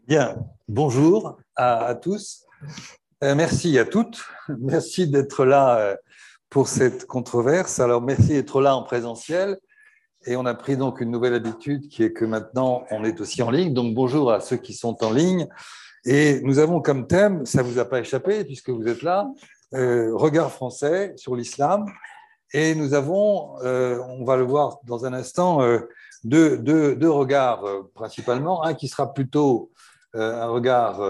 Bien, bonjour à tous. Merci à toutes. Merci d'être là pour cette controverse. Alors, merci d'être là en présentiel. Et on a pris donc une nouvelle habitude qui est que maintenant, on est aussi en ligne. Donc, bonjour à ceux qui sont en ligne. Et nous avons comme thème, ça ne vous a pas échappé puisque vous êtes là, regard français sur l'islam. Et nous avons, on va le voir dans un instant, deux regards principalement. Un qui sera plutôt un regard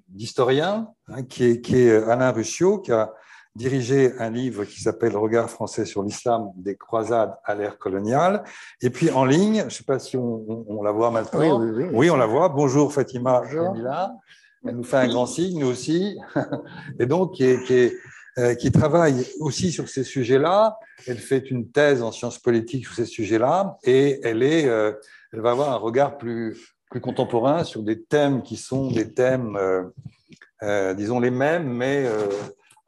d'historien, qui est Alain Ruscio, qui a dirigé un livre qui s'appelle Regard français sur l'islam des croisades à l'ère coloniale. Et puis en ligne, je ne sais pas si on la voit maintenant. Oui, on la voit. Bonjour Fatima Jamila. Elle nous fait un grand signe, nous aussi. Et donc, qui travaille aussi sur ces sujets-là. Elle fait une thèse en sciences politiques sur ces sujets-là et elle va avoir un regard plus contemporain sur des thèmes qui sont des thèmes, disons, les mêmes, mais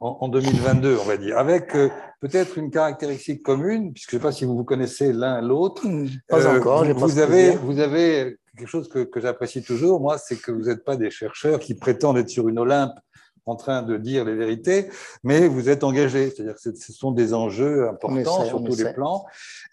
en 2022, on va dire, avec peut-être une caractéristique commune, puisque je ne sais pas si vous vous connaissez l'un l'autre. Pas encore. Vous avez quelque chose que j'apprécie toujours, moi, c'est que vous n'êtes pas des chercheurs qui prétendent être sur une Olympe en train de dire les vérités, mais vous êtes engagés, c'est-à-dire que ce sont des enjeux importants sur tous les plans,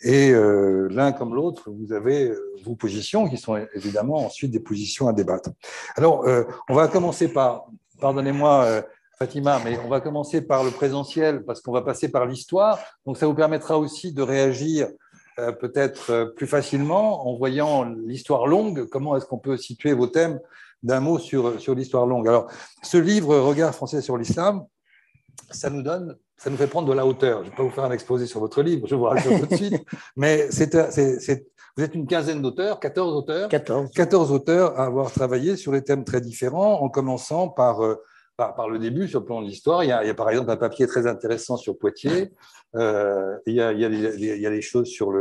et l'un comme l'autre, vous avez vos positions qui sont évidemment ensuite des positions à débattre. Alors, on va commencer par, pardonnez-moi Fatima, mais on va commencer par le présentiel parce qu'on va passer par l'histoire, donc ça vous permettra aussi de réagir peut-être plus facilement en voyant l'histoire longue, comment est-ce qu'on peut situer vos thèmes d'un mot sur l'histoire longue. Alors, ce livre, Regard français sur l'islam, ça nous fait prendre de la hauteur. Je ne vais pas vous faire un exposé sur votre livre, je vous rassure tout de suite, mais vous êtes une quinzaine d'auteurs, 14 auteurs, 14 auteurs à avoir travaillé sur des thèmes très différents, en commençant par le début, sur le plan de l'histoire. Il y a par exemple un papier très intéressant sur Poitiers. Il y a des choses sur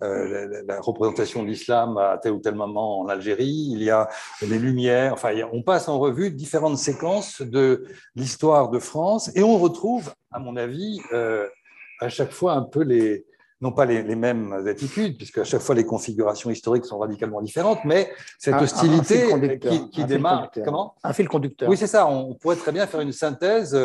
la représentation de l'islam à tel ou tel moment en Algérie. Il y a les Lumières. Enfin, on passe en revue différentes séquences de l'histoire de France et on retrouve, à mon avis, à chaque fois un peu non pas les mêmes attitudes, puisque à chaque fois les configurations historiques sont radicalement différentes, mais cette hostilité qui démarre. Comment ? Un fil conducteur. Oui, c'est ça. On pourrait très bien faire une synthèse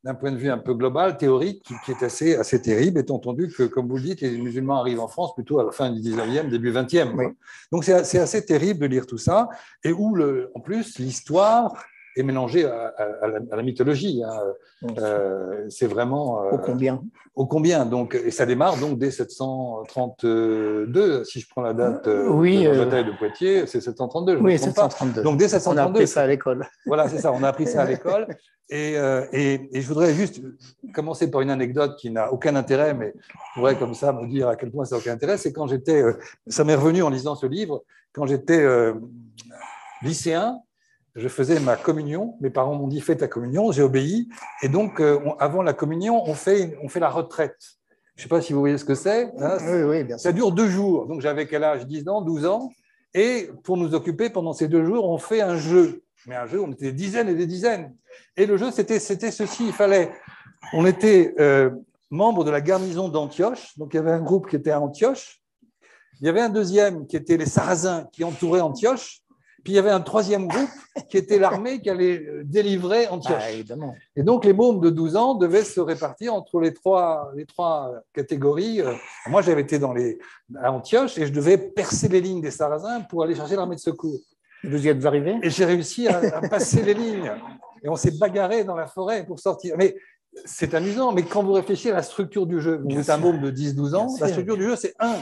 d'un point de vue un peu global, théorique, qui est assez terrible, étant entendu que, comme vous le dites, les musulmans arrivent en France plutôt à la fin du 19e, début 20e. Oui. Donc c'est assez terrible de lire tout ça, et où, en plus, l'histoire est mélangée à la mythologie. C'est vraiment… Ô combien. Ô combien. Donc, et ça démarre donc dès 732, si je prends la date de la bataille de Poitiers, c'est 732, je ne me trompe pas. 732. Donc dès 732. On a appris ça à l'école. Voilà, c'est ça, on a appris ça à l'école. Et je voudrais juste commencer par une anecdote qui n'a aucun intérêt, mais pourrait comme ça me dire à quel point ça n'a aucun intérêt. C'est quand j'étais, ça m'est revenu en lisant ce livre, quand j'étais lycéen, je faisais ma communion. Mes parents m'ont dit « fais ta communion », j'ai obéi. Et donc, avant la communion, on fait la retraite. Je ne sais pas si vous voyez ce que c'est. Hein, oui, bien sûr. Ça dure 2 jours. Donc, j'avais quel âge ? 10 ans, 12 ans. Et pour nous occuper pendant ces 2 jours, on fait un jeu. Mais un jeu, on était des dizaines et des dizaines. Et le jeu, c'était ceci. On était membre de la garnison d'Antioche. Donc, il y avait un groupe qui était à Antioche. Il y avait un deuxième qui était les Sarrasins qui entouraient Antioche. Puis il y avait un troisième groupe qui était l'armée qui allait délivrer Antioche. Évidemment. Et donc les mômes de 12 ans devaient se répartir entre les trois catégories. Moi, j'avais été à Antioche et je devais percer les lignes des Sarrasins pour aller chercher l'armée de secours. Vous y êtes arrivé ? Et j'ai réussi à passer les lignes. Et on s'est bagarré dans la forêt pour sortir. Mais c'est amusant, mais quand vous réfléchissez à la structure du jeu, vous êtes un môme de 10-12 ans, la structure du jeu, c'est 1,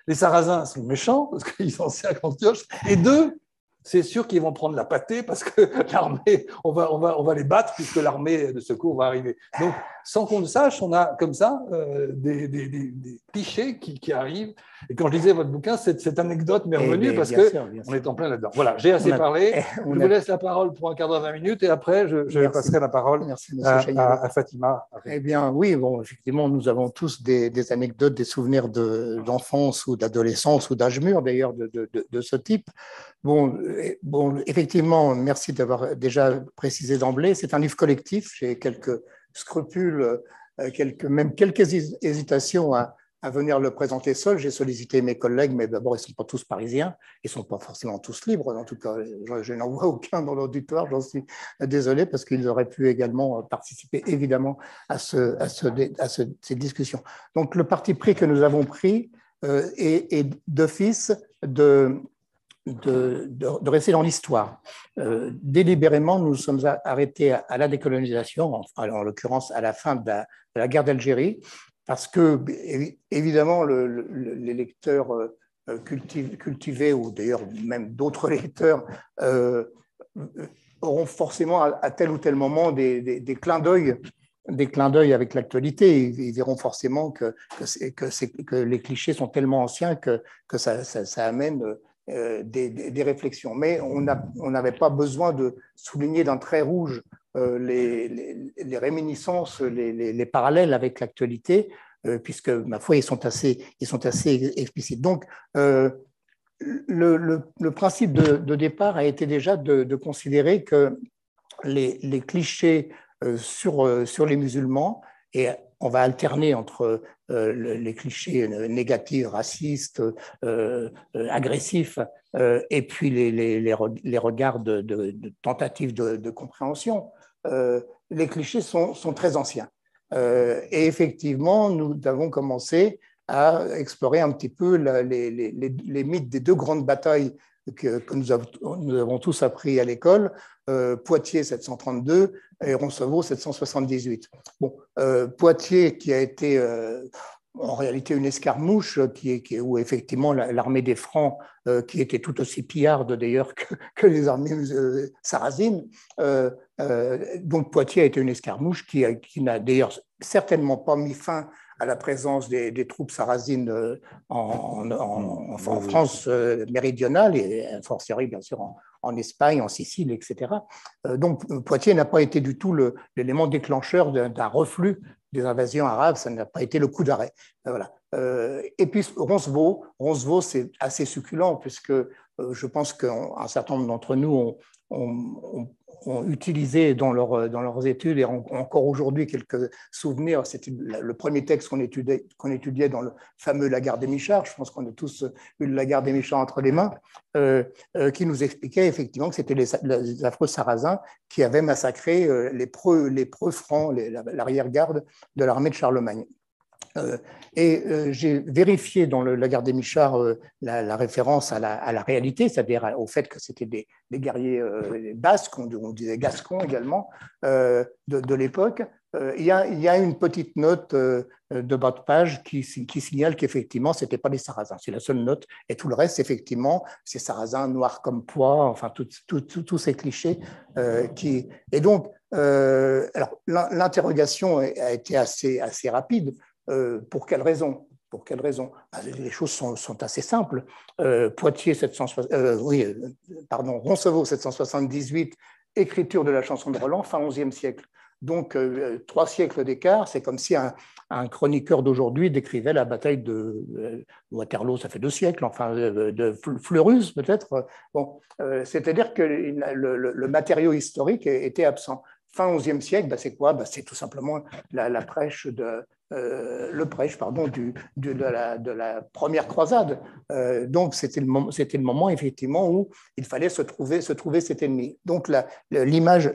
les Sarrasins sont méchants parce qu'ils sont à Antioche, et 2, c'est sûr qu'ils vont prendre la pâtée parce que l'armée, on va les battre puisque l'armée de secours va arriver. Donc, sans qu'on le sache, on a comme ça des clichés qui arrivent. Et quand je lisais votre bouquin, cette anecdote m'est revenue parce qu'on est en plein là-dedans. Voilà, j'ai assez parlé. Je vous laisse la parole pour un quart d'heure, 20 minutes et après, je passerai la parole à Fatima. Eh bien, oui, bon, effectivement, nous avons tous des anecdotes, des souvenirs d'enfance ou d'adolescence ou d'âge mûr, d'ailleurs, de ce type. Bon, effectivement, merci d'avoir déjà précisé d'emblée, c'est un livre collectif. J'ai quelques scrupules, même quelques hésitations à à venir le présenter seul. J'ai sollicité mes collègues, mais d'abord, ils ne sont pas tous parisiens, ils ne sont pas forcément tous libres. En tout cas, je n'en vois aucun dans l'auditoire, j'en suis désolé, parce qu'ils auraient pu également participer, évidemment, à ces discussions. Donc, le parti pris que nous avons pris est d'office de rester dans l'histoire. Délibérément, nous nous sommes arrêtés à la décolonisation, en l'occurrence à la fin de la guerre d'Algérie, parce que, évidemment, les lecteurs cultivés, ou d'ailleurs même d'autres lecteurs, auront forcément à tel ou tel moment des clins d'œil avec l'actualité. Ils verront forcément que les clichés sont tellement anciens que ça amène des réflexions. Mais on n'avait pas besoin de souligner d'un trait rouge les réminiscences, les parallèles avec l'actualité, puisque, ma foi, ils sont assez explicites. Donc, le principe de départ a été déjà de considérer que les clichés sur les musulmans, et on va alterner entre les clichés négatifs, racistes, agressifs, et puis les regards de tentatives de compréhension. Les clichés sont très anciens. Et effectivement, nous avons commencé à explorer un petit peu les mythes des deux grandes batailles que nous avons tous appris à l'école, Poitiers 732 et Roncevaux 778. Bon, Poitiers qui a été en réalité une escarmouche où effectivement l'armée des Francs, qui était tout aussi pillarde d'ailleurs que les armées sarrasines, donc Poitiers a été une escarmouche qui n'a d'ailleurs certainement pas mis fin à la présence des troupes sarrasines en France méridionale et a fortiori bien sûr en Espagne, en Sicile, etc. Donc Poitiers n'a pas été du tout l'élément déclencheur d'un reflux des invasions arabes, ça n'a pas été le coup d'arrêt. Voilà. Et puis Roncevaux, c'est assez succulent puisque je pense qu'un certain nombre d'entre nous ont utilisé dans leurs études et ont encore aujourd'hui quelques souvenirs. C'était le premier texte qu'on étudiait dans le fameux Lagarde des Michards. Je pense qu'on a tous eu le Lagarde des Michards entre les mains, qui nous expliquait effectivement que c'était les affreux Sarrasins qui avaient massacré les preux francs, l'arrière-garde de l'armée de Charlemagne. J'ai vérifié dans la guerre des Michards la référence à la réalité, c'est-à-dire au fait que c'était des guerriers basques, on disait gascons également, de l'époque. Il y a une petite note de bas de page qui signale qu'effectivement, ce n'était pas des Sarrasins. C'est la seule note. Et tout le reste, effectivement, c'est Sarrasins, noirs comme pois, enfin, tous ces clichés. Et donc, alors, l'interrogation a été assez rapide. Pour quelle raison? Les choses sont assez simples. Roncevaux 778, écriture de la chanson de Roland, fin XIe siècle. Donc, 3 siècles d'écart, c'est comme si un chroniqueur d'aujourd'hui décrivait la bataille de Waterloo, ça fait 2 siècles, enfin, de Fleurus peut-être. Bon, c'est-à-dire que le matériau historique était absent. Fin XIe siècle, c'est quoi? C'est tout simplement le prêche de la première croisade. Donc, c'était le moment, effectivement, où il fallait se trouver cet ennemi. Donc, l'image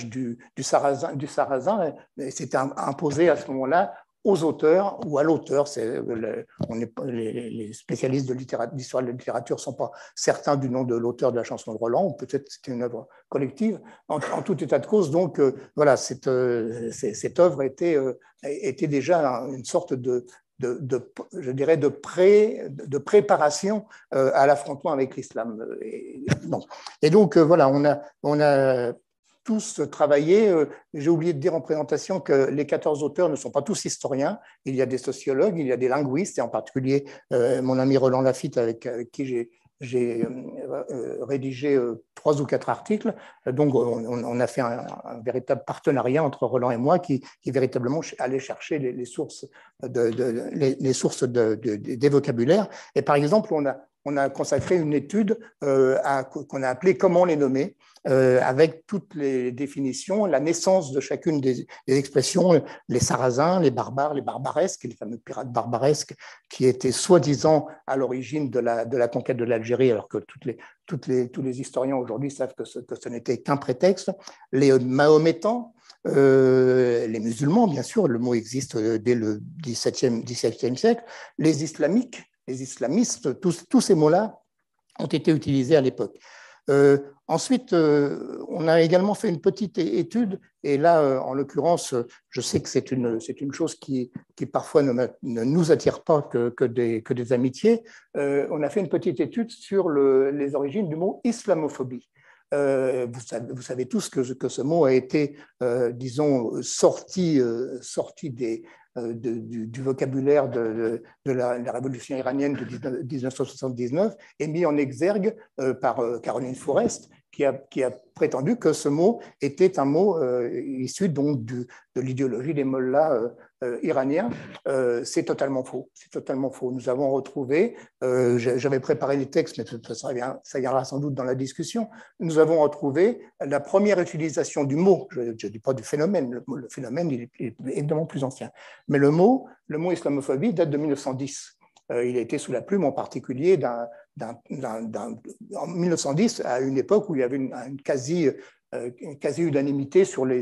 du sarrasin s'était imposée à ce moment-là aux auteurs ou à l'auteur. Les spécialistes d'histoire de la littérature ne sont pas certains du nom de l'auteur de la chanson de Roland, ou peut-être c'était une œuvre collective. En tout état de cause, donc, voilà, cette œuvre était déjà une sorte je dirais de préparation à l'affrontement avec l'islam. Et donc, voilà, on a tous travaillé. J'ai oublié de dire en présentation que les 14 auteurs ne sont pas tous historiens. Il y a des sociologues, il y a des linguistes, et en particulier mon ami Roland Lafitte, avec qui j'ai rédigé 3 ou 4 articles. Donc, on a fait un véritable partenariat entre Roland et moi qui véritablement allait chercher les sources des vocabulaires. Et par exemple, on a consacré une étude qu'on a appelée « Comment les nommer ?» avec toutes les définitions, la naissance de chacune des expressions, les Sarrasins, les barbares, les barbaresques, les fameux pirates barbaresques qui étaient soi-disant à l'origine de la conquête de l'Algérie, alors que tous les historiens aujourd'hui savent que ce n'était qu'un prétexte, les Mahométans, les musulmans, bien sûr, le mot existe dès le XVIIe siècle, les islamiques, les islamistes, tous ces mots-là ont été utilisés à l'époque. Ensuite, on a également fait une petite étude, et là, en l'occurrence, je sais que c'est une chose qui parfois ne nous attire pas que des amitiés. On a fait une petite étude sur les origines du mot islamophobie. Vous savez tous que ce mot a été, disons, sorti du vocabulaire de la révolution iranienne de 1979 et mis en exergue par Caroline Fourest, qui a prétendu que ce mot était un mot issu donc de l'idéologie des mollahs iraniens. C'est totalement faux. C'est totalement faux. Nous avons retrouvé, j'avais préparé les textes, mais ça viendra sans doute dans la discussion. Nous avons retrouvé la première utilisation du mot. Je ne dis pas du phénomène. Le phénomène il est évidemment plus ancien. Mais le mot islamophobie date de 1910. Il a été sous la plume en particulier en 1910, à une époque où il y avait une quasi-unanimité sur les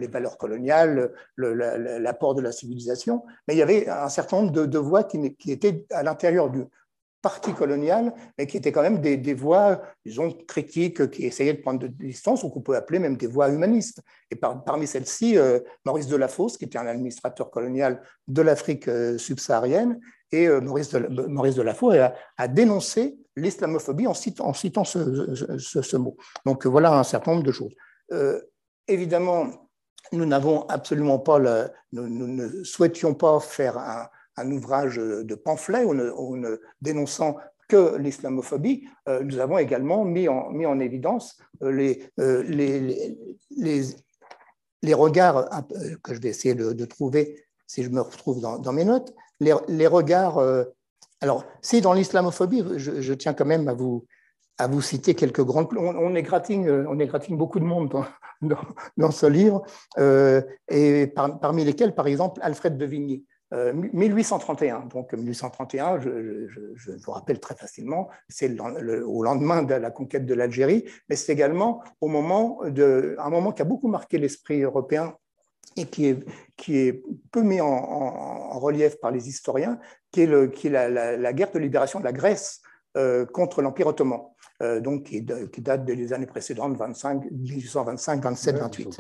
valeurs coloniales, l'apport de la civilisation, mais il y avait un certain nombre de voix qui étaient à l'intérieur du parti colonial, mais qui étaient quand même des voix, disons, critiques, qui essayaient de prendre de distance, ou qu'on peut appeler même des voix humanistes. Et parmi celles-ci, Maurice Delafosse, qui était un administrateur colonial de l'Afrique subsaharienne, et Maurice Delafosse a dénoncé l'islamophobie en citant ce mot. Donc voilà un certain nombre de choses. Évidemment, nous n'avons absolument pas, nous ne souhaitions pas faire un ouvrage de pamphlet ou ne dénonçant que l'islamophobie. Nous avons également mis en évidence les regards que je vais essayer de trouver si je me retrouve dans mes notes, les regards. Alors, si dans l'islamophobie, je tiens quand même à vous citer quelques grandes. On égratigne beaucoup de monde dans ce livre, et parmi lesquels, par exemple, Alfred de Vigny. 1831, donc 1831, je vous rappelle très facilement, c'est au lendemain de la conquête de l'Algérie, mais c'est également un moment qui a beaucoup marqué l'esprit européen et qui est peu mis en relief par les historiens, qui est la guerre de libération de la Grèce contre l'Empire ottoman, donc qui date des années précédentes, 1825, 27, 28.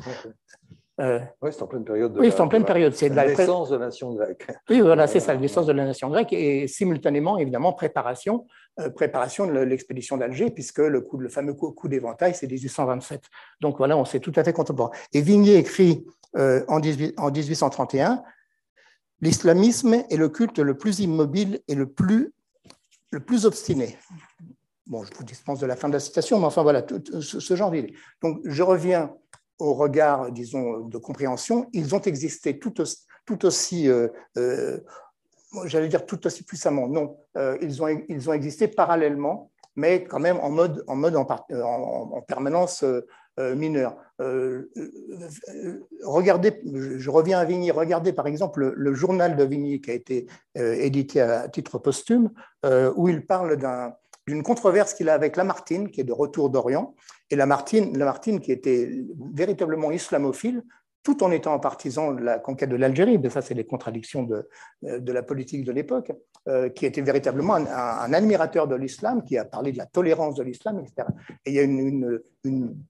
Oui, c'est en pleine période. Oui, c'est en pleine période. C'est la naissance de la nation grecque. Oui, voilà, c'est ça, la naissance de la nation grecque et simultanément, évidemment, préparation de l'expédition d'Alger, puisque le fameux coup d'éventail, c'est 1827. Donc voilà, on sait tout à fait contemporain. Et Vigny écrit en 1831, « L'islamisme est le culte le plus immobile et le plus obstiné ». Bon, je vous dispense de la fin de la citation, mais enfin voilà, ce genre d'idée. Donc je reviens au regard, disons, de compréhension. Ils ont existé tout aussi j'allais dire tout aussi puissamment. Non, ils ont existé parallèlement, mais quand même en permanence mineure. Regardez, je reviens à Vigny. Regardez par exemple le journal de Vigny qui a été édité à titre posthume, où il parle d'une controverse qu'il a avec Lamartine, qui est de retour d'Orient, et Lamartine qui était véritablement islamophile, tout en étant un partisan de la conquête de l'Algérie, mais ça c'est les contradictions de la politique de l'époque, qui était véritablement un admirateur de l'islam, qui a parlé de la tolérance de l'islam, etc. Et il y a une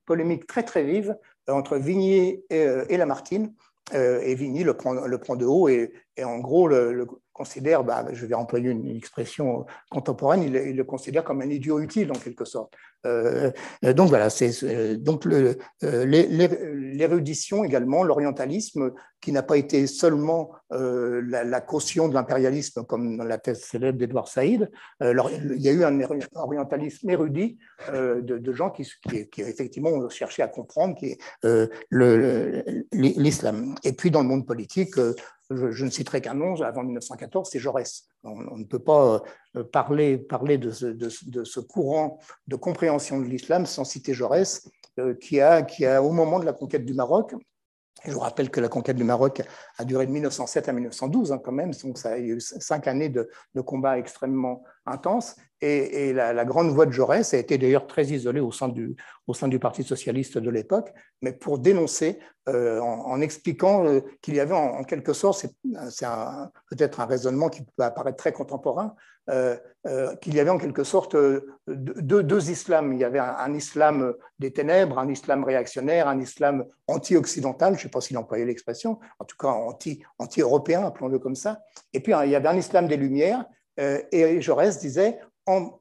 polémique très très vive entre Vigny et Lamartine, et Vigny le prend de haut, et en gros le considère, je vais employer une expression contemporaine, il le considère comme un idiot utile en quelque sorte. Donc voilà, donc l'érudition également, l'orientalisme, qui n'a pas été seulement la caution de l'impérialisme comme dans la thèse célèbre d'Edward Said. Il y a eu un orientalisme érudit de gens qui effectivement ont cherché à comprendre l'islam. Et puis dans le monde politique, je ne citerai qu'un nom, avant 1914, c'est Jaurès. On ne peut pas parler de ce courant de compréhension de l'islam sans citer Jaurès, qui a, au moment de la conquête du Maroc, je vous rappelle que la conquête du Maroc a duré de 1907 à 1912 quand même, donc ça a eu 5 années de combats extrêmement intenses. Et la grande voix de Jaurès a été d'ailleurs très isolée au sein du Parti socialiste de l'époque, mais pour dénoncer, en expliquant qu'il y avait en quelque sorte, c'est peut-être un raisonnement qui peut apparaître très contemporain, qu'il y avait en quelque sorte deux islams. Il y avait un islam des ténèbres, un islam réactionnaire, un islam anti-occidental, je ne sais pas s'il employait l'expression, en tout cas anti-européen, appelons-le comme ça. Et puis il y avait un islam des Lumières, et Jaurès disait, en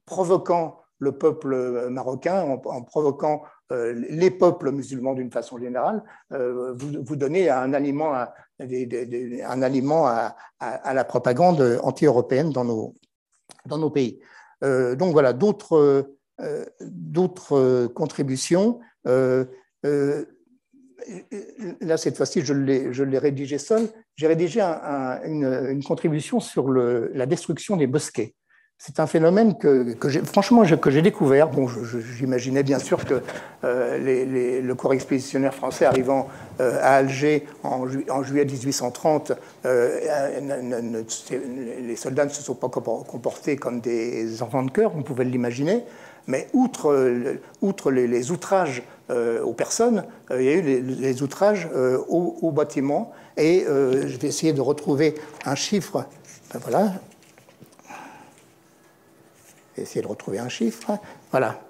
provoquant le peuple marocain, en provoquant les peuples musulmans d'une façon générale, vous donnez un aliment à la propagande anti-européenne dans nos pays. Donc voilà, d'autres contributions. Là, cette fois-ci, je l'ai rédigé seul. J'ai rédigé une contribution sur la destruction des mosquées. C'est un phénomène que j'ai découvert. Bon, j'imaginais bien sûr que le corps expéditionnaire français arrivant à Alger en juillet 1830, les soldats ne se sont pas comportés comme des enfants de cœur, on pouvait l'imaginer. Mais outre les outrages aux personnes, il y a eu les outrages aux bâtiments. Et je vais essayer de retrouver un chiffre. Ben voilà. Essayer de retrouver un chiffre. Voilà.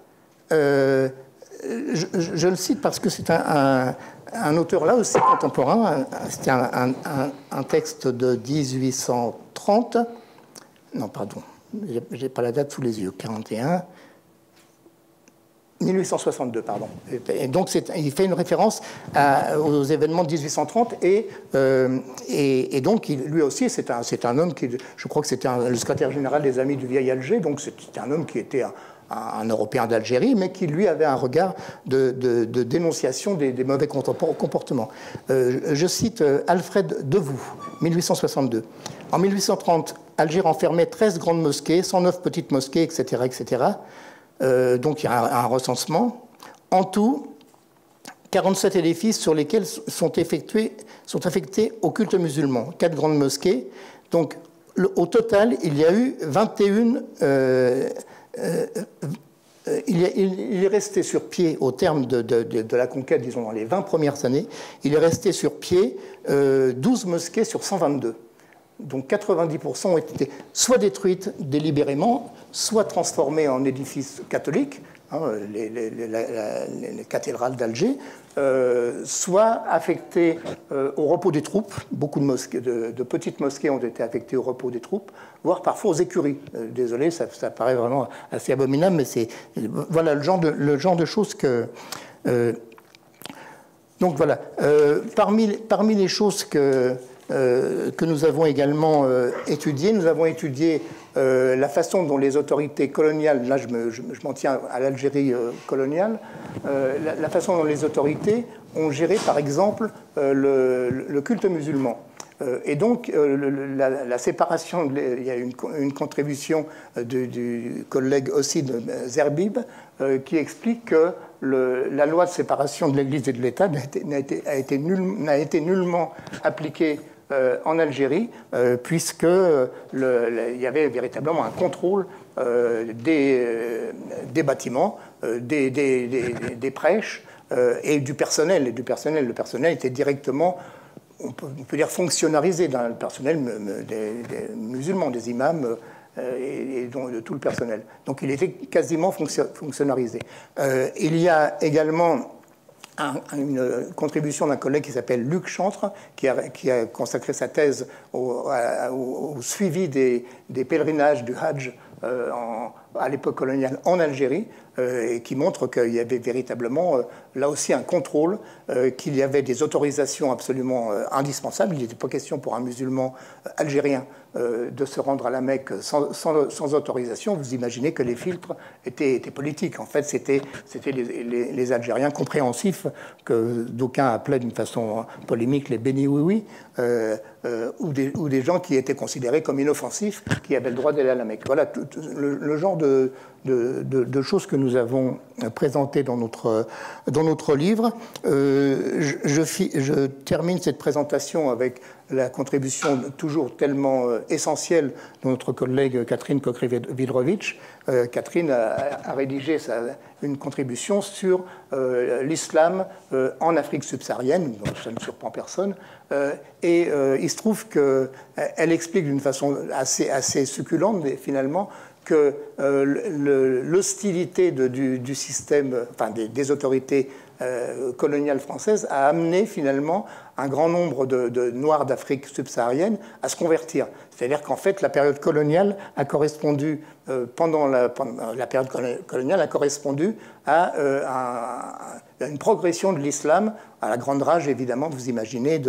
Je le cite parce que c'est un auteur là aussi contemporain. C'était un texte de 1830. Non, pardon. Je n'ai pas la date sous les yeux. 1862, pardon. Et donc, il fait une référence aux événements de 1830 et donc, lui aussi, c'est un homme qui, je crois que c'était le secrétaire général des Amis du Vieil Alger, donc c'était un homme qui était un Européen d'Algérie, mais qui, lui, avait un regard de dénonciation des mauvais comportements. Je cite Alfred Devoux, 1862. En 1830, Alger enfermait 13 grandes mosquées, 109 petites mosquées, etc., etc., donc il y a un recensement. En tout, 47 édifices sur lesquels sont affectés au culte musulman, 4 grandes mosquées. Donc au total, il y a eu 21. Il est resté sur pied au terme de la conquête, disons dans les 20 premières années, il est resté sur pied 12 mosquées sur 122. Donc 90% ont été soit détruites délibérément, soit transformées en édifices catholiques, les cathédrales d'Alger, soit affectées au repos des troupes. Beaucoup de petites mosquées ont été affectées au repos des troupes, voire parfois aux écuries. Désolé, ça paraît vraiment assez abominable, mais c'est voilà le genre de choses que... donc voilà, parmi les choses que nous avons également étudiées. Nous avons étudié la façon dont les autorités coloniales, là je m'en tiens à l'Algérie coloniale, la façon dont les autorités ont géré par exemple le culte musulman. Et donc la séparation, il y a une contribution du collègue aussi de Zerbib qui explique que la loi de séparation de l'Église et de l'État n'a été nullement appliquée en Algérie, puisque il y avait véritablement un contrôle des bâtiments, des prêches et du personnel. Le personnel était directement, on peut dire, fonctionnalisé dans le personnel des musulmans, des imams et de tout le personnel. Donc il était quasiment fonctionnalisé. Il y a également une contribution d'un collègue qui s'appelle Luc Chantre, qui a consacré sa thèse au suivi des pèlerinages du Hajj à l'époque coloniale en Algérie, et qui montre qu'il y avait véritablement là aussi un contrôle, qu'il y avait des autorisations absolument indispensables. Il n'était pas question pour un musulman algérien de se rendre à la Mecque sans autorisation. Vous imaginez que les filtres étaient politiques. En fait, c'était les Algériens compréhensifs, que d'aucuns appelaient d'une façon polémique les béni oui-oui, ou des gens qui étaient considérés comme inoffensifs, qui avaient le droit d'aller à la Mecque. Voilà le genre de choses que nous avons présentées dans notre livre. Je termine cette présentation avec la contribution toujours tellement essentielle de notre collègue Catherine Kokrivy-Vidrovitch. Catherine a rédigé une contribution sur l'islam en Afrique subsaharienne, donc ça ne surprend personne. Et il se trouve qu'elle explique d'une façon assez succulente, finalement, que l'hostilité du système, enfin des autorités coloniales françaises a amené finalement un grand nombre de Noirs d'Afrique subsaharienne à se convertir. C'est-à-dire qu'en fait, la période coloniale a correspondu, pendant la période coloniale, a correspondu à une progression de l'islam, à la grande rage, évidemment, vous imaginez,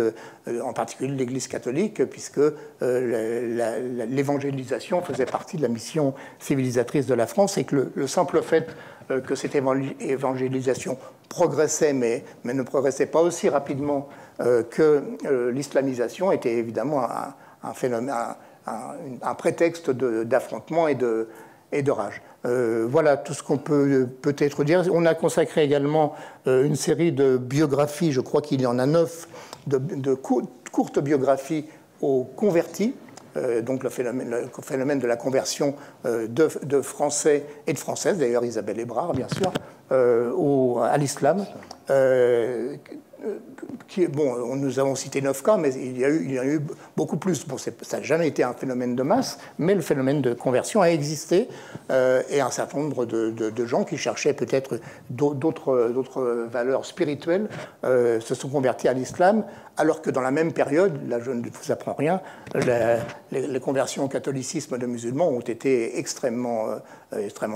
en particulier de l'Église catholique, puisque l'évangélisation faisait partie de la mission civilisatrice de la France, et que le simple fait que cette évangélisation progressait, mais ne progressait pas aussi rapidement que l'islamisation, était évidemment un phénomène, un prétexte d'affrontement et de rage. Voilà tout ce qu'on peut peut-être dire. On a consacré également une série de biographies, je crois qu'il y en a 9, de courtes biographies aux convertis, donc le phénomène de la conversion de Français et de Françaises, d'ailleurs Isabelle Hébrard, bien sûr, à l'islam. Bon, nous avons cité 9 cas, mais il y a eu beaucoup plus. Bon, ça n'a jamais été un phénomène de masse, mais le phénomène de conversion a existé, et un certain nombre de gens qui cherchaient peut-être d'autres valeurs spirituelles se sont convertis à l'islam, alors que dans la même période, là je ne vous apprends rien, les conversions au catholicisme de musulmans ont été extrêmement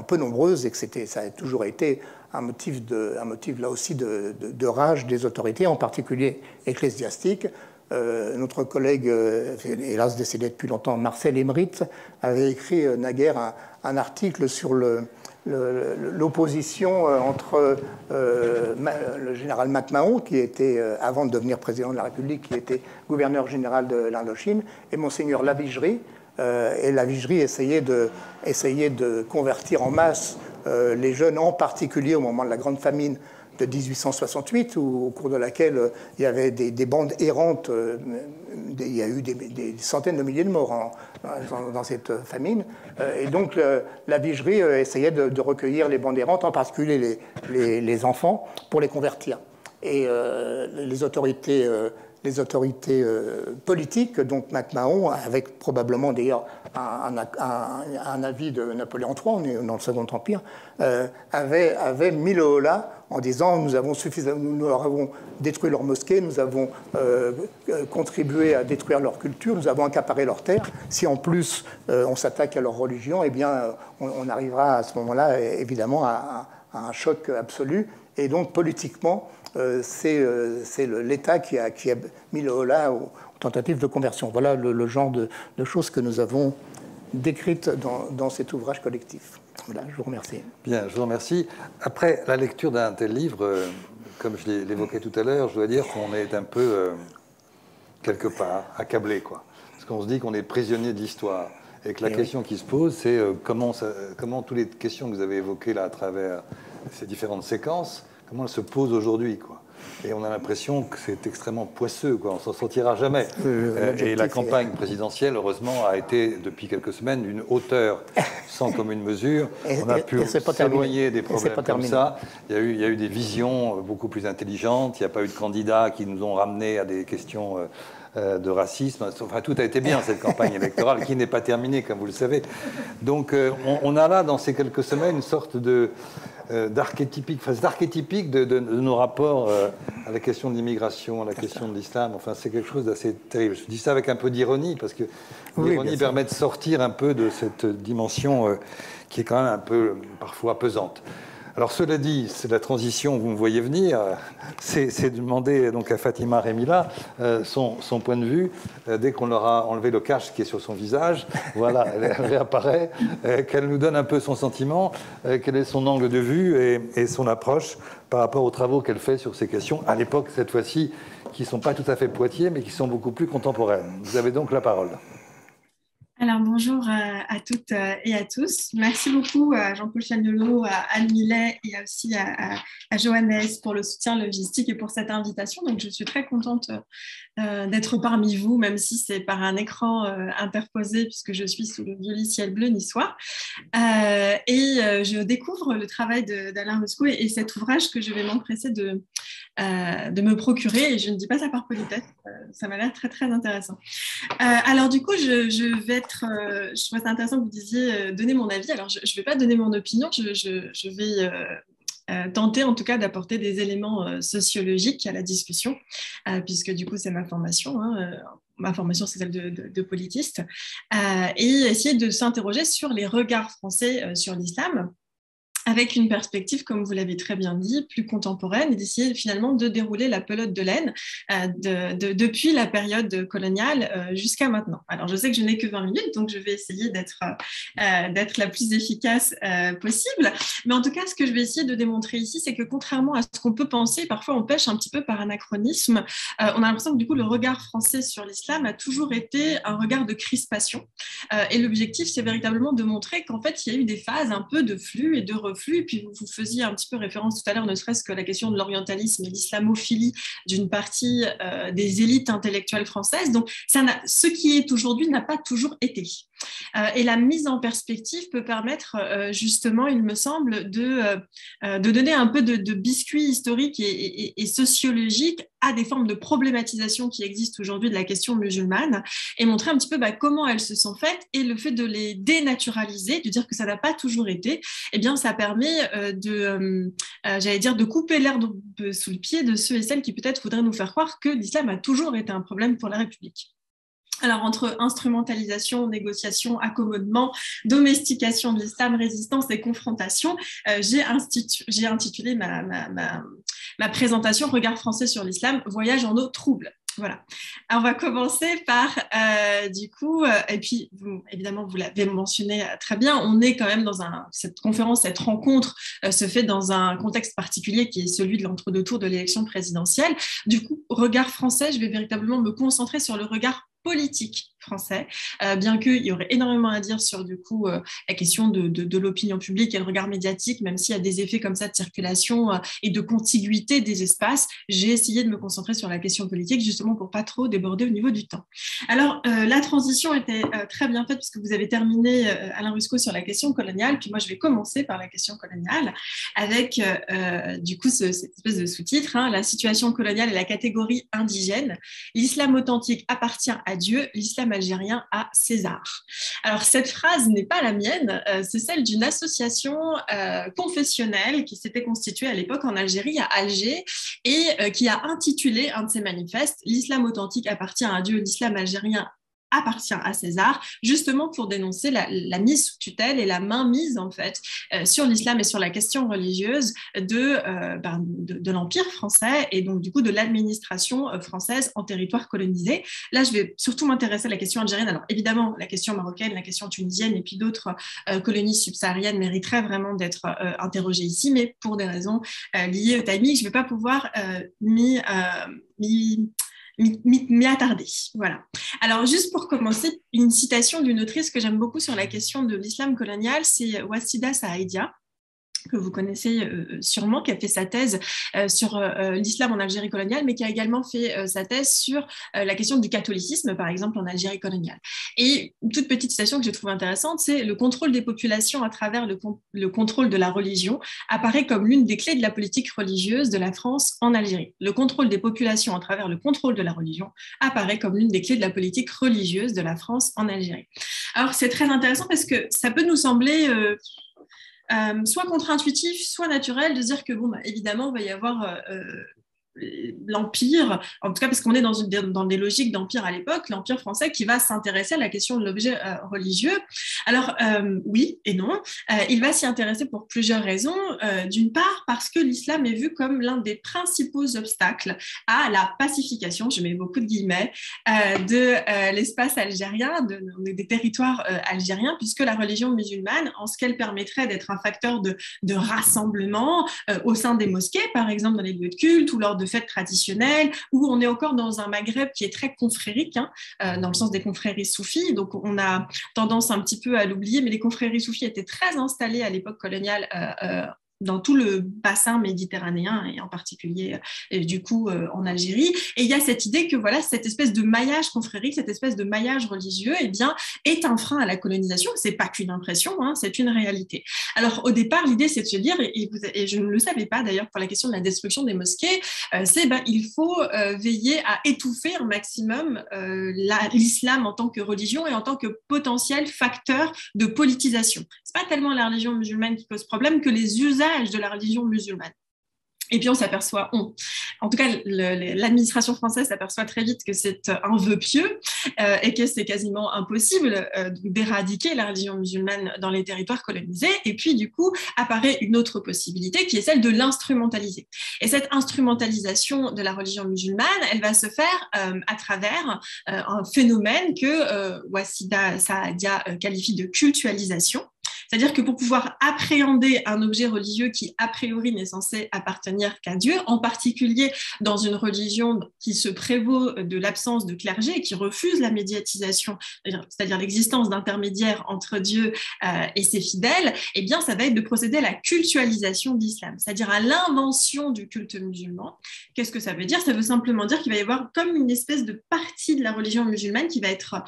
peu nombreuses, et que ça a toujours été un motif là aussi de rage des autorités, en particulier ecclésiastiques. Notre collègue, hélas décédé depuis longtemps, Marcel Emmerich, avait écrit naguère un article sur l'opposition entre le général MacMahon, qui était, avant de devenir président de la République, qui était gouverneur général de l'Indochine, et Monseigneur Lavigerie. Et Lavigerie essayait de convertir en masse les jeunes, en particulier au moment de la Grande Famine de 1868, au cours de laquelle il y avait des bandes errantes. Il y a eu des centaines de milliers de morts dans cette famine. Et donc Lavigerie essayait de recueillir les bandes errantes, en particulier les enfants, pour les convertir. Et les autorités politiques, donc MacMahon, avec probablement d'ailleurs un avis de Napoléon III, on est dans le Second Empire, avait mis le holà en disant nous leur avons détruit leur mosquée, nous avons contribué à détruire leur culture, nous avons accaparé leurs terres. Si en plus on s'attaque à leur religion, eh bien on arrivera à ce moment-là évidemment à un choc absolu. Et donc politiquement, c'est l'État qui a mis le holà aux tentatives de conversion. Voilà le genre de choses que nous avons décrites dans cet ouvrage collectif. Voilà, je vous remercie. Bien, je vous remercie. Après la lecture d'un tel livre, comme je l'évoquais tout à l'heure, je dois dire qu'on est un peu, quelque part, accablé, quoi. Parce qu'on se dit qu'on est prisonnier de l'histoire. Et que la question qui se pose, c'est comment toutes les questions que vous avez évoquées là à travers ces différentes séquences, comment elles se posent aujourd'hui, quoi. Et on a l'impression que c'est extrêmement poisseux, quoi. On s'en sortira jamais. Et la campagne présidentielle, heureusement, a été, depuis quelques semaines, d'une hauteur sans commune mesure. On a pu s'éloigner des problèmes comme ça. Il y a eu des visions beaucoup plus intelligentes. Il n'y a pas eu de candidats qui nous ont ramenés à des questions de racisme. Enfin, tout a été bien, cette campagne électorale, qui n'est pas terminée, comme vous le savez. Donc, on a là, dans ces quelques semaines, une sorte de d'archétypique, enfin, c'est archétypique de nos rapports à la question de l'immigration, à la question de l'islam. Enfin, c'est quelque chose d'assez terrible. Je dis ça avec un peu d'ironie, parce que l'ironie permet de sortir un peu de cette dimension qui est quand même un peu, parfois, pesante. Alors, cela dit, c'est la transition, vous me voyez venir, c'est de demander donc à Fatima Remila son point de vue dès qu'on leur a enlevé le cache qui est sur son visage. Voilà, elle réapparaît, qu'elle nous donne un peu son sentiment, quel est son angle de vue et son approche par rapport aux travaux qu'elle fait sur ces questions, à l'époque, cette fois-ci, qui ne sont pas tout à fait Poitiers, mais qui sont beaucoup plus contemporaines. Vous avez donc la parole. Alors, bonjour à toutes et à tous. Merci beaucoup à Jean-Paul Chagnolot, à Anne Millet et aussi à Johannes pour le soutien logistique et pour cette invitation. Donc, je suis très contente d'être parmi vous, même si c'est par un écran interposé, puisque je suis sous le joli ciel bleu niçois. Je découvre le travail d'Alain Rusco et cet ouvrage que je vais m'empresser de me procurer, et je ne dis pas ça par politesse, ça m'a l'air très très intéressant. Alors du coup, je vais je trouve ça intéressant que vous disiez donner mon avis. Alors je ne vais pas donner mon opinion, je vais tenter en tout cas d'apporter des éléments sociologiques à la discussion, puisque du coup c'est ma formation. Ma formation, c'est celle de politiste, et essayer de s'interroger sur les regards français sur l'islam, avec une perspective, comme vous l'avez très bien dit, plus contemporaine, et d'essayer finalement de dérouler la pelote de laine depuis la période coloniale jusqu'à maintenant. Alors, je sais que je n'ai que 20 minutes, donc je vais essayer d'être la plus efficace possible. Mais en tout cas, ce que je vais essayer de démontrer ici, c'est que contrairement à ce qu'on peut penser, parfois on pêche un petit peu par anachronisme, on a l'impression que du coup, le regard français sur l'islam a toujours été un regard de crispation. Et l'objectif, c'est véritablement de montrer qu'en fait, il y a eu des phases un peu de flux et de reflux. Et puis, vous faisiez un petit peu référence tout à l'heure, ne serait-ce que la question de l'orientalisme et l'islamophilie d'une partie des élites intellectuelles françaises. Donc, ce qui est aujourd'hui n'a pas toujours été. Et la mise en perspective peut permettre justement, il me semble, de donner un peu de biscuit historique et sociologique à des formes de problématisation qui existent aujourd'hui de la question musulmane, et montrer un petit peu comment elles se sont faites, et le fait de les dénaturaliser, de dire que ça n'a pas toujours été, eh bien ça permet de couper l'herbe sous le pied de ceux et celles qui peut-être voudraient nous faire croire que l'islam a toujours été un problème pour la République. Alors, entre instrumentalisation, négociation, accommodement, domestication de l'islam, résistance et confrontation, j'ai intitulé ma présentation « Regard français sur l'islam, voyage en eau trouble ». Voilà. Alors, on va commencer par, et puis, évidemment, vous l'avez mentionné très bien, on est quand même cette conférence, cette rencontre se fait dans un contexte particulier qui est celui de l'entre-deux tours de l'élection présidentielle. Du coup, regard français, je vais véritablement me concentrer sur le regard politique français, bien qu'il y aurait énormément à dire sur du coup la question de l'opinion publique et le regard médiatique, même s'il y a des effets comme ça de circulation et de contiguïté des espaces, j'ai essayé de me concentrer sur la question politique justement pour pas trop déborder au niveau du temps. Alors la transition était très bien faite puisque vous avez terminé Alain Rusco sur la question coloniale, puis moi je vais commencer par la question coloniale avec du coup cette espèce de sous-titre, la situation coloniale et la catégorie indigène, l'islam authentique appartient à Dieu, l'islam algérien à César. Alors cette phrase n'est pas la mienne, c'est celle d'une association confessionnelle qui s'était constituée à l'époque en Algérie, à Alger, et qui a intitulé un de ses manifestes « L'islam authentique appartient à Dieu, l'islam algérien appartient à César », justement pour dénoncer la mise sous tutelle et la mainmise en fait sur l'islam et sur la question religieuse de l'Empire français et donc du coup de l'administration française en territoire colonisé. Là, je vais surtout m'intéresser à la question algérienne. Alors évidemment, la question marocaine, la question tunisienne et puis d'autres colonies subsahariennes mériteraient vraiment d'être interrogées ici, mais pour des raisons liées au timing, je ne vais pas pouvoir m'y attarder. Voilà. Alors, juste pour commencer, une citation d'une autrice que j'aime beaucoup sur la question de l'islam colonial, c'est Wassida Saïdia, que vous connaissez sûrement, qui a fait sa thèse sur l'islam en Algérie coloniale, mais qui a également fait sa thèse sur la question du catholicisme, par exemple, en Algérie coloniale. Et une toute petite citation que je trouve intéressante, c'est « Le contrôle des populations à travers le contrôle de la religion apparaît comme l'une des clés de la politique religieuse de la France en Algérie. Le contrôle des populations à travers le contrôle de la religion apparaît comme l'une des clés de la politique religieuse de la France en Algérie. » Alors, c'est très intéressant parce que ça peut nous sembler soit contre-intuitif, soit naturel, de se dire que, bon, bah, évidemment, il va y avoir l'empire, en tout cas parce qu'on est dans des logiques d'empire à l'époque, l'empire français qui va s'intéresser à la question de l'objet religieux. Alors oui et non, il va s'y intéresser pour plusieurs raisons. D'une part parce que l'islam est vu comme l'un des principaux obstacles à la pacification, je mets beaucoup de guillemets, de l'espace algérien, des territoires algériens, puisque la religion musulmane, en ce qu'elle permettrait d'être un facteur de rassemblement au sein des mosquées, par exemple dans les lieux de culte ou lors de fêtes traditionnelles, où on est encore dans un Maghreb qui est très confrérique, dans le sens des confréries soufis. Donc, on a tendance un petit peu à l'oublier, mais les confréries soufis étaient très installées à l'époque coloniale dans tout le bassin méditerranéen et en particulier du coup en Algérie. Et il y a cette idée que voilà, cette espèce de maillage confrérique, cette espèce de maillage religieux, eh bien, est un frein à la colonisation. C'est pas qu'une impression, c'est une réalité. Alors au départ, l'idée c'est de se dire, et je ne le savais pas d'ailleurs pour la question de la destruction des mosquées, il faut veiller à étouffer un maximum l'islam en tant que religion et en tant que potentiel facteur de politisation. C'est pas tellement la religion musulmane qui pose problème que les usages de la religion musulmane. Et puis on s'aperçoit, en tout cas l'administration française s'aperçoit très vite que c'est un vœu pieux et que c'est quasiment impossible d'éradiquer la religion musulmane dans les territoires colonisés. Et puis du coup apparaît une autre possibilité qui est celle de l'instrumentaliser. Et cette instrumentalisation de la religion musulmane, elle va se faire à travers un phénomène que Wassida Saadia qualifie de cultualisation. C'est-à-dire que pour pouvoir appréhender un objet religieux qui, a priori, n'est censé appartenir qu'à Dieu, en particulier dans une religion qui se prévaut de l'absence de clergé et qui refuse la médiatisation, c'est-à-dire l'existence d'intermédiaires entre Dieu et ses fidèles, eh bien, ça va être de procéder à la cultualisation de l'islam, c'est-à-dire à l'invention du culte musulman. Qu'est-ce que ça veut dire? Ça veut simplement dire qu'il va y avoir comme une espèce de partie de la religion musulmane qui va être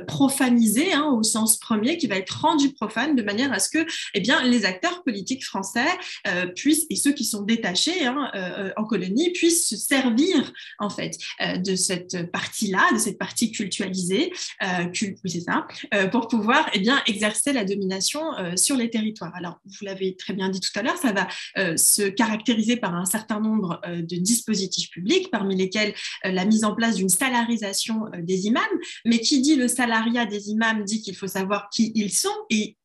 profanisée, au sens premier, qui va être rendue profane de manière à ce que les acteurs politiques français puissent, et ceux qui sont détachés en colonie, puissent se servir en fait de cette partie-là, de cette partie cultualisée, pour pouvoir exercer la domination sur les territoires. Alors, vous l'avez très bien dit tout à l'heure, ça va se caractériser par un certain nombre de dispositifs publics, parmi lesquels la mise en place d'une salarisation des imams, mais qui dit le salariat des imams dit qu'il faut savoir qui ils sont et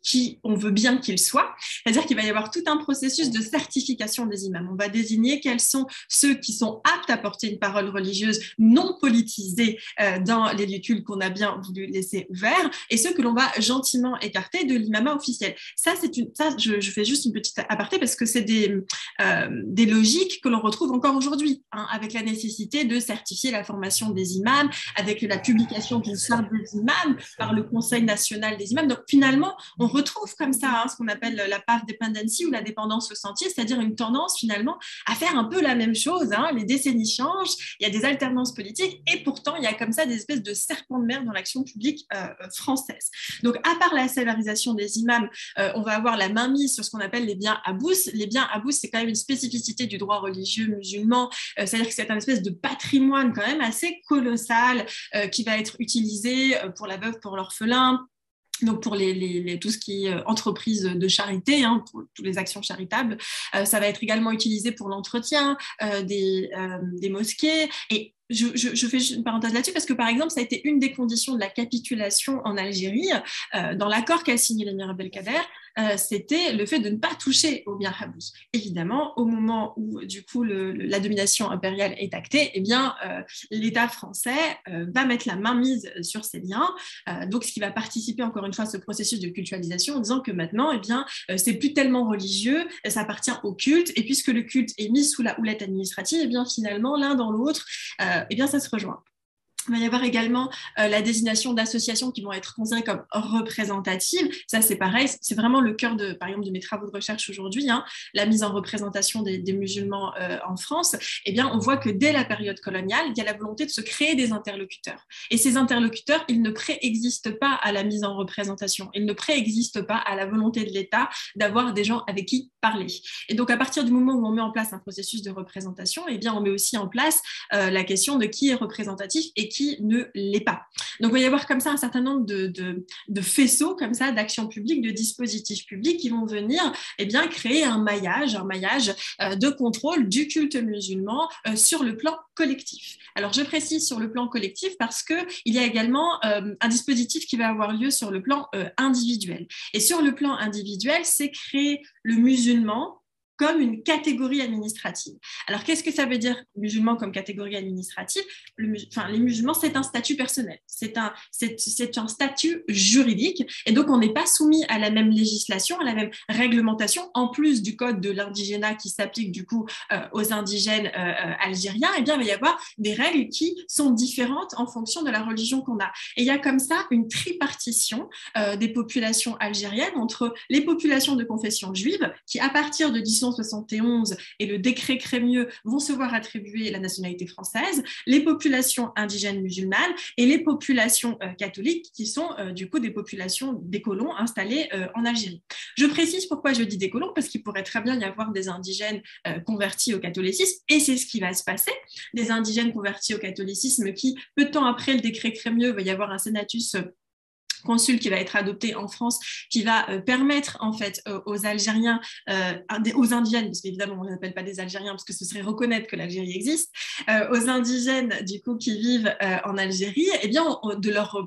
qui on veut bien qu'ils soient, c'est-à-dire qu'il va y avoir tout un processus de certification des imams. On va désigner quels sont ceux qui sont aptes à porter une parole religieuse non politisée dans les lieux de culte qu'on a bien voulu laisser ouverts, et ceux que l'on va gentiment écarter de l'imamat officiel. Je fais juste une petite aparté parce que c'est des logiques que l'on retrouve encore aujourd'hui, avec la nécessité de certifier la formation des imams, avec la publication d'une charte des imams par le Conseil national des imams. Donc finalement, on retrouve comme ça ce qu'on appelle la path dependency ou la dépendance au sentier, c'est-à-dire une tendance finalement à faire un peu la même chose. Les décennies changent, il y a des alternances politiques et pourtant il y a comme ça des espèces de serpents de mer dans l'action publique française. Donc à part la salarisation des imams, on va avoir la mainmise sur ce qu'on appelle les biens abous. Les biens abous, c'est quand même une spécificité du droit religieux musulman, c'est-à-dire que c'est un espèce de patrimoine quand même assez colossal qui va être utilisé pour la veuve, pour l'orphelin, donc pour tout ce qui est entreprise de charité, pour toutes les actions charitables. Ça va être également utilisé pour l'entretien des mosquées. Et je fais une parenthèse là-dessus parce que, par exemple, ça a été une des conditions de la capitulation en Algérie. Dans l'accord qu'a signé l'émir Abdelkader, c'était le fait de ne pas toucher aux biens habous. Évidemment, au moment où, du coup, la domination impériale est actée, l'État français va mettre la main mise sur ces biens. Donc, ce qui va participer, encore une fois, à ce processus de cultualisation en disant que maintenant, c'est plus tellement religieux, ça appartient au culte. Et puisque le culte est mis sous la houlette administrative, finalement, l'un dans l'autre, ça se rejoint. Il va y avoir également la désignation d'associations qui vont être considérées comme représentatives. Ça, c'est pareil, c'est vraiment le cœur par exemple, de mes travaux de recherche aujourd'hui, la mise en représentation des musulmans en France. On voit que dès la période coloniale, il y a la volonté de se créer des interlocuteurs. Et ces interlocuteurs, ils ne préexistent pas à la mise en représentation. Ils ne préexistent pas à la volonté de l'État d'avoir des gens avec qui parler. Et donc, à partir du moment où on met en place un processus de représentation, on met aussi en place la question de qui est représentatif et qui ne l'est pas. Donc, il va y avoir comme ça un certain nombre de faisceaux comme ça d'actions publiques, de dispositifs publics qui vont venir créer un maillage de contrôle du culte musulman sur le plan collectif. Alors, je précise sur le plan collectif parce qu'il y a également un dispositif qui va avoir lieu sur le plan individuel. Et sur le plan individuel, c'est créer le musulman comme une catégorie administrative. Alors, qu'est-ce que ça veut dire, musulman comme catégorie administrative? Les musulmans, c'est un statut personnel, c'est un statut juridique, et donc on n'est pas soumis à la même législation, à la même réglementation, en plus du code de l'indigénat qui s'applique du coup aux indigènes algériens. Eh bien, il va y avoir des règles qui sont différentes en fonction de la religion qu'on a. Et il y a comme ça une tripartition des populations algériennes entre les populations de confession juive, qui à partir de 1871 et le décret Crémieux vont se voir attribuer la nationalité française, les populations indigènes musulmanes et les populations catholiques qui sont du coup des populations des colons installés en Algérie. Je précise pourquoi je dis des colons, parce qu'il pourrait très bien y avoir des indigènes convertis au catholicisme, et c'est ce qui va se passer, des indigènes convertis au catholicisme qui, peu de temps après le décret Crémieux, va y avoir un sénatus consul qui va être adopté en France, qui va permettre en fait aux Algériens, aux indigènes, parce qu'évidemment on ne les appelle pas des Algériens parce que ce serait reconnaître que l'Algérie existe, aux indigènes du coup qui vivent en Algérie, eh bien de leur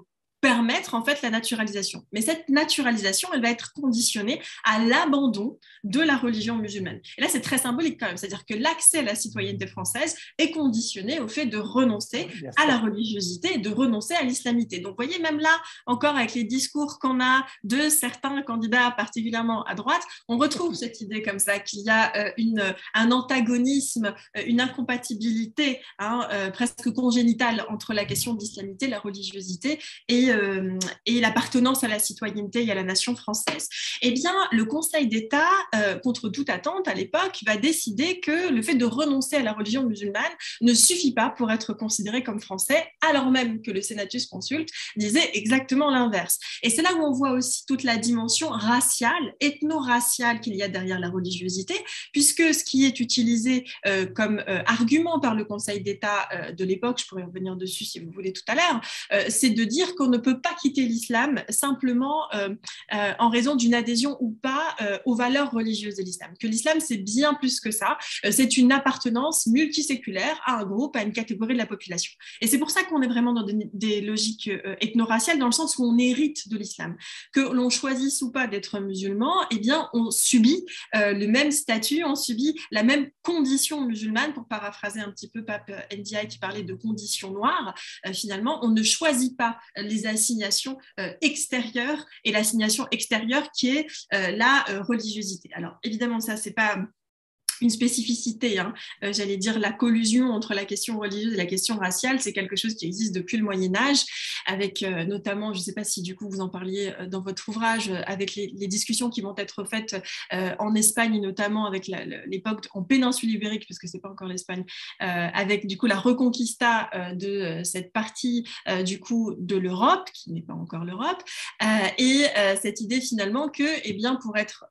permettre en fait la naturalisation. Mais cette naturalisation, elle va être conditionnée à l'abandon de la religion musulmane. Et là, c'est très symbolique quand même, c'est-à-dire que l'accès à la citoyenneté française est conditionné au fait de renoncer à la religiosité et de renoncer à l'islamité. Donc, vous voyez, même là, encore avec les discours qu'on a de certains candidats, particulièrement à droite, on retrouve cette idée comme ça, qu'il y a un antagonisme, une incompatibilité presque congénitale entre la question d'islamité, la religiosité et l'appartenance à la citoyenneté et à la nation française. Eh bien, le Conseil d'État, contre toute attente à l'époque, va décider que le fait de renoncer à la religion musulmane ne suffit pas pour être considéré comme français, alors même que le Senatus Consulte disait exactement l'inverse. Et c'est là où on voit aussi toute la dimension raciale, ethno-raciale qu'il y a derrière la religiosité, puisque ce qui est utilisé comme argument par le Conseil d'État de l'époque, je pourrais revenir dessus si vous voulez tout à l'heure, c'est de dire qu'on ne peut pas quitter l'islam simplement en raison d'une adhésion ou pas aux valeurs religieuses de l'islam. Que l'islam, c'est bien plus que ça. C'est une appartenance multiséculaire à un groupe, à une catégorie de la population. Et c'est pour ça qu'on est vraiment dans des logiques ethno-raciales, dans le sens où on hérite de l'islam. Que l'on choisisse ou pas d'être musulman, eh bien, on subit le même statut, on subit la même condition musulmane, pour paraphraser un petit peu Pape Ndiaye qui parlait de conditions noires. Finalement, on ne choisit pas les assignations extérieures, et l'assignation extérieure qui est la religiosité. Alors évidemment, ça c'est pas une spécificité, j'allais dire la collusion entre la question religieuse et la question raciale, c'est quelque chose qui existe depuis le Moyen-Âge, avec notamment, je ne sais pas si du coup vous en parliez dans votre ouvrage, avec les discussions qui vont être faites en Espagne, notamment avec l'époque en péninsule ibérique, parce que ce n'est pas encore l'Espagne, avec du coup la reconquista de cette partie du coup de l'Europe, qui n'est pas encore l'Europe, et cette idée finalement que, eh bien, pour être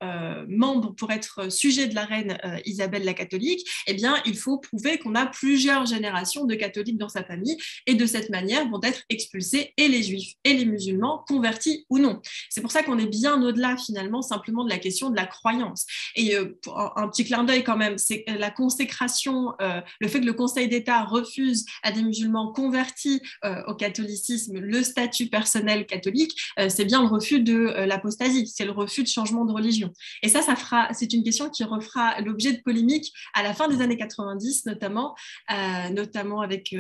membre, pour être sujet de la reine Isabelle la catholique, eh bien, il faut prouver qu'on a plusieurs générations de catholiques dans sa famille, et de cette manière vont être expulsés et les juifs et les musulmans, convertis ou non. C'est pour ça qu'on est bien au-delà finalement simplement de la question de la croyance. Et un petit clin d'œil quand même, c'est la consécration, le fait que le Conseil d'État refuse à des musulmans convertis au catholicisme le statut personnel catholique, c'est bien le refus de l'apostasie, c'est le refus de changement de religion. Et ça c'est une question qui refera l'objet de polémiques à la fin des années 90, notamment avec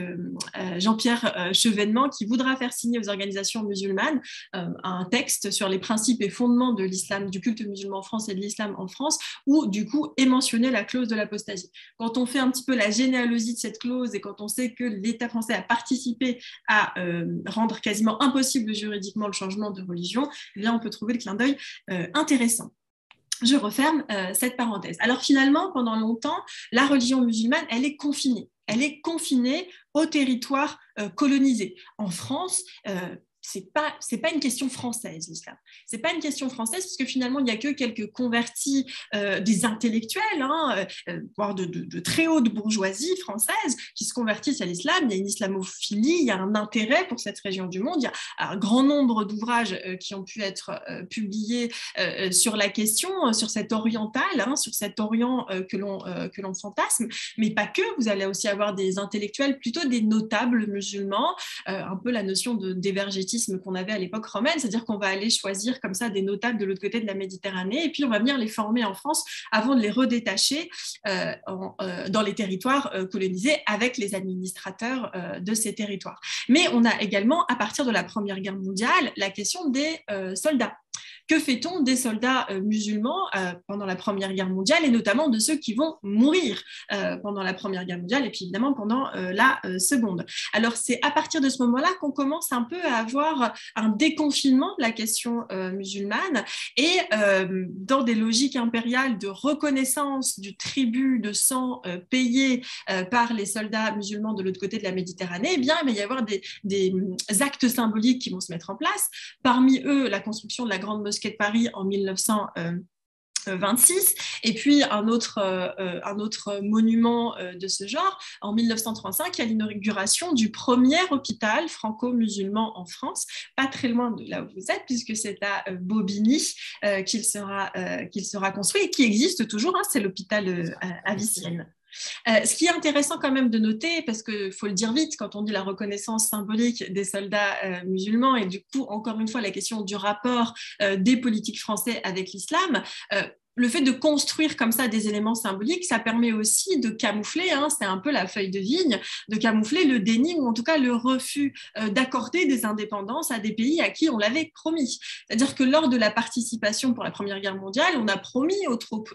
Jean-Pierre Chevènement, qui voudra faire signer aux organisations musulmanes un texte sur les principes et fondements de l'islam, du culte musulman en France et de l'islam en France, où du coup est mentionnée la clause de l'apostasie. Quand on fait un petit peu la généalogie de cette clause, et quand on sait que l'État français a participé à rendre quasiment impossible juridiquement le changement de religion, eh bien on peut trouver le clin d'œil intéressant. Je referme cette parenthèse. Alors finalement, pendant longtemps, la religion musulmane, elle est confinée. Elle est confinée au territoire colonisé. En France, c'est pas une question française, l'islam. C'est pas une question française parce que finalement, il n'y a que quelques convertis des intellectuels, voire de très haute bourgeoisie française qui se convertissent à l'islam. Il y a une islamophilie, il y a un intérêt pour cette région du monde. Il y a un grand nombre d'ouvrages qui ont pu être publiés sur la question, sur cet oriental, sur cet Orient que l'on fantasme, mais pas que. Vous allez aussi avoir des intellectuels, plutôt des notables musulmans, un peu la notion d'évergétisme qu'on avait à l'époque romaine, c'est-à-dire qu'on va aller choisir comme ça des notables de l'autre côté de la Méditerranée et puis on va venir les former en France avant de les redétacher dans les territoires colonisés avec les administrateurs de ces territoires. Mais on a également, à partir de la Première Guerre mondiale, la question des soldats. Que fait-on des soldats musulmans pendant la Première Guerre mondiale et notamment de ceux qui vont mourir pendant la Première Guerre mondiale et puis évidemment pendant la Seconde? Alors c'est à partir de ce moment-là qu'on commence un peu à avoir un déconfinement de la question musulmane et dans des logiques impériales de reconnaissance du tribut de sang payé par les soldats musulmans de l'autre côté de la Méditerranée, eh bien, il va y avoir des actes symboliques qui vont se mettre en place. Parmi eux, la construction de la Grande Mosquée de Paris en 1926, et puis un autre monument de ce genre, en 1935, il y a l'inauguration du premier hôpital franco-musulman en France, pas très loin de là où vous êtes, puisque c'est à Bobigny qu'il sera construit et qui existe toujours, c'est l'hôpital Avicenne. Ce qui est intéressant quand même de noter, parce qu'il faut le dire vite, quand on dit la reconnaissance symbolique des soldats musulmans, et du coup, encore une fois, la question du rapport des politiques français avec l'islam, le fait de construire comme ça des éléments symboliques, ça permet aussi de camoufler, c'est un peu la feuille de vigne, de camoufler le déni ou en tout cas le refus d'accorder des indépendances à des pays à qui on l'avait promis. C'est-à-dire que lors de la participation pour la Première Guerre mondiale, on a promis aux troupes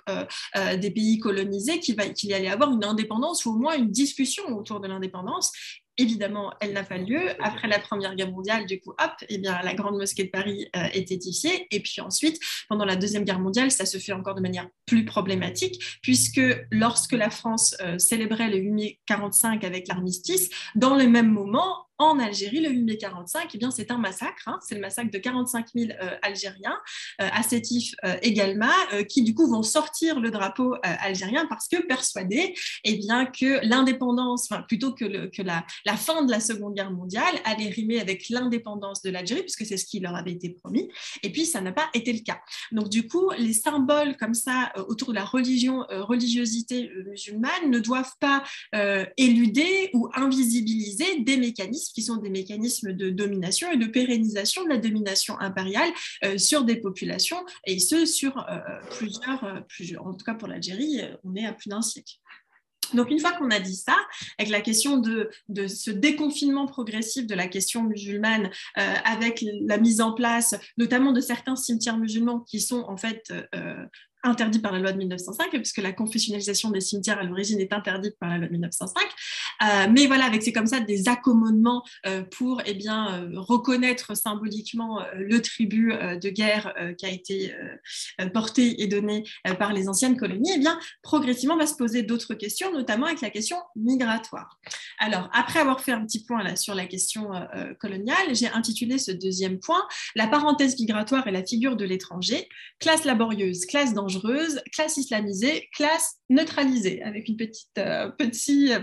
des pays colonisés qu'il y allait avoir une indépendance ou au moins une discussion autour de l'indépendance. Évidemment, elle n'a pas lieu. Après la Première Guerre mondiale, du coup, la Grande Mosquée de Paris est édifiée. Et puis ensuite, pendant la Deuxième Guerre mondiale, ça se fait encore de manière plus problématique, puisque lorsque la France célébrait le 8 mai 1945 avec l'armistice, dans le même moment, en Algérie, le 8 mai 1945, c'est un massacre. C'est le massacre de 45 000 Algériens, à Sétif également, qui du coup vont sortir le drapeau algérien parce que persuadés que l'indépendance, plutôt que la fin de la Seconde Guerre mondiale, allait rimer avec l'indépendance de l'Algérie, puisque c'est ce qui leur avait été promis. Et puis, ça n'a pas été le cas. Donc, du coup, les symboles comme ça autour de la religiosité musulmane ne doivent pas éluder ou invisibiliser des mécanismes qui sont des mécanismes de domination et de pérennisation de la domination impériale sur des populations, et ce sur plusieurs, en tout cas pour l'Algérie, on est à plus d'un siècle. Donc, une fois qu'on a dit ça, avec la question de ce déconfinement progressif de la question musulmane, avec la mise en place notamment de certains cimetières musulmans qui sont en fait interdit par la loi de 1905, puisque la confessionnalisation des cimetières à l'origine est interdite par la loi de 1905. Mais voilà, avec c'est comme ça des accommodements pour reconnaître symboliquement le tribut de guerre qui a été porté et donné par les anciennes colonies, progressivement va se poser d'autres questions, notamment avec la question migratoire. Alors, après avoir fait un petit point là, sur la question coloniale, j'ai intitulé ce deuxième point « La parenthèse migratoire et la figure de l'étranger, classe laborieuse, classe dangereuse, classe islamisée, classe neutralisée », avec une petit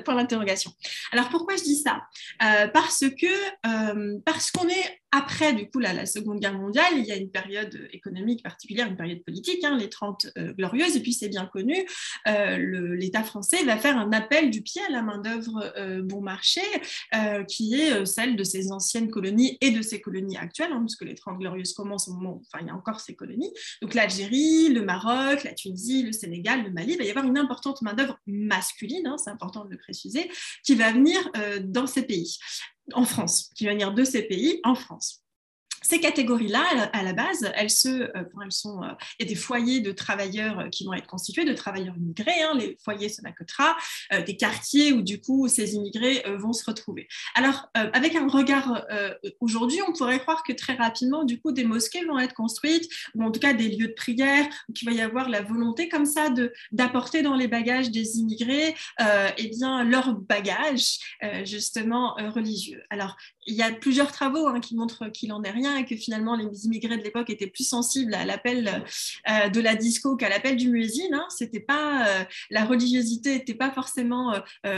point d'interrogation. Alors, pourquoi je dis ça ? Parce qu'on est après, du coup, la Seconde Guerre mondiale, il y a une période économique particulière, une période politique, les 30 glorieuses, et puis c'est bien connu, l'État français va faire un appel du pied à la main-d'œuvre bon marché, qui est celle de ses anciennes colonies et de ses colonies actuelles, puisque les 30 glorieuses commencent au moment où il y a encore ces colonies. Donc l'Algérie, le Maroc, la Tunisie, le Sénégal, le Mali, il va y avoir une importante main-d'œuvre masculine, c'est important de le préciser, qui va venir dans ces pays. En France, qui va venir de ces pays en France. Ces catégories-là, à la base, il y a des foyers de travailleurs qui vont être constitués, de travailleurs immigrés, les foyers Sonacotra, des quartiers où du coup ces immigrés vont se retrouver. Alors, avec un regard aujourd'hui, on pourrait croire que très rapidement, du coup, des mosquées vont être construites, ou en tout cas des lieux de prière, où il va y avoir la volonté comme ça d'apporter dans les bagages des immigrés leurs bagages justement religieux. Alors, il y a plusieurs travaux qui montrent qu'il n'en est rien et que finalement les immigrés de l'époque étaient plus sensibles à l'appel de la disco qu'à l'appel du muezzin. C'était pas, la religiosité n'était pas forcément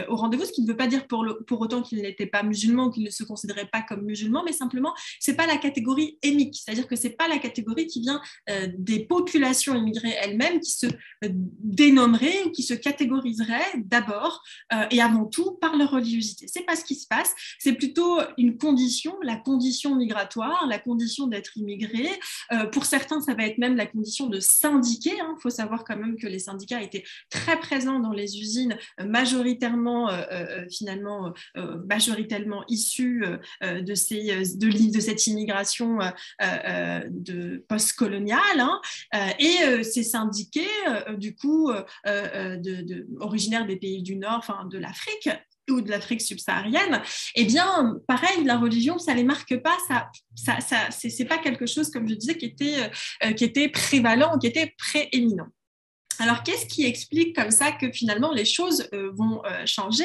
au rendez-vous, ce qui ne veut pas dire pour autant qu'ils n'étaient pas musulmans ou qu'ils ne se considéraient pas comme musulmans, mais simplement, ce n'est pas la catégorie émique, c'est-à-dire que ce n'est pas la catégorie qui vient des populations immigrées elles-mêmes qui se dénommeraient ou qui se catégoriseraient d'abord et avant tout par leur religiosité. Ce n'est pas ce qui se passe, c'est plutôt une condition, la condition migratoire, la condition d'être immigré. Pour certains, ça va être même la condition de syndiquer. Il faut savoir quand même que les syndicats étaient très présents dans les usines, majoritairement issus de cette immigration post-coloniale. Et ces syndiqués, du coup, originaires des pays du Nord, enfin de l'Afrique, ou de l'Afrique subsaharienne, eh bien, pareil, la religion, ça ne les marque pas, c'est pas quelque chose, comme je disais, qui était prévalent, qui était prééminent. Alors, qu'est-ce qui explique comme ça que finalement les choses vont changer?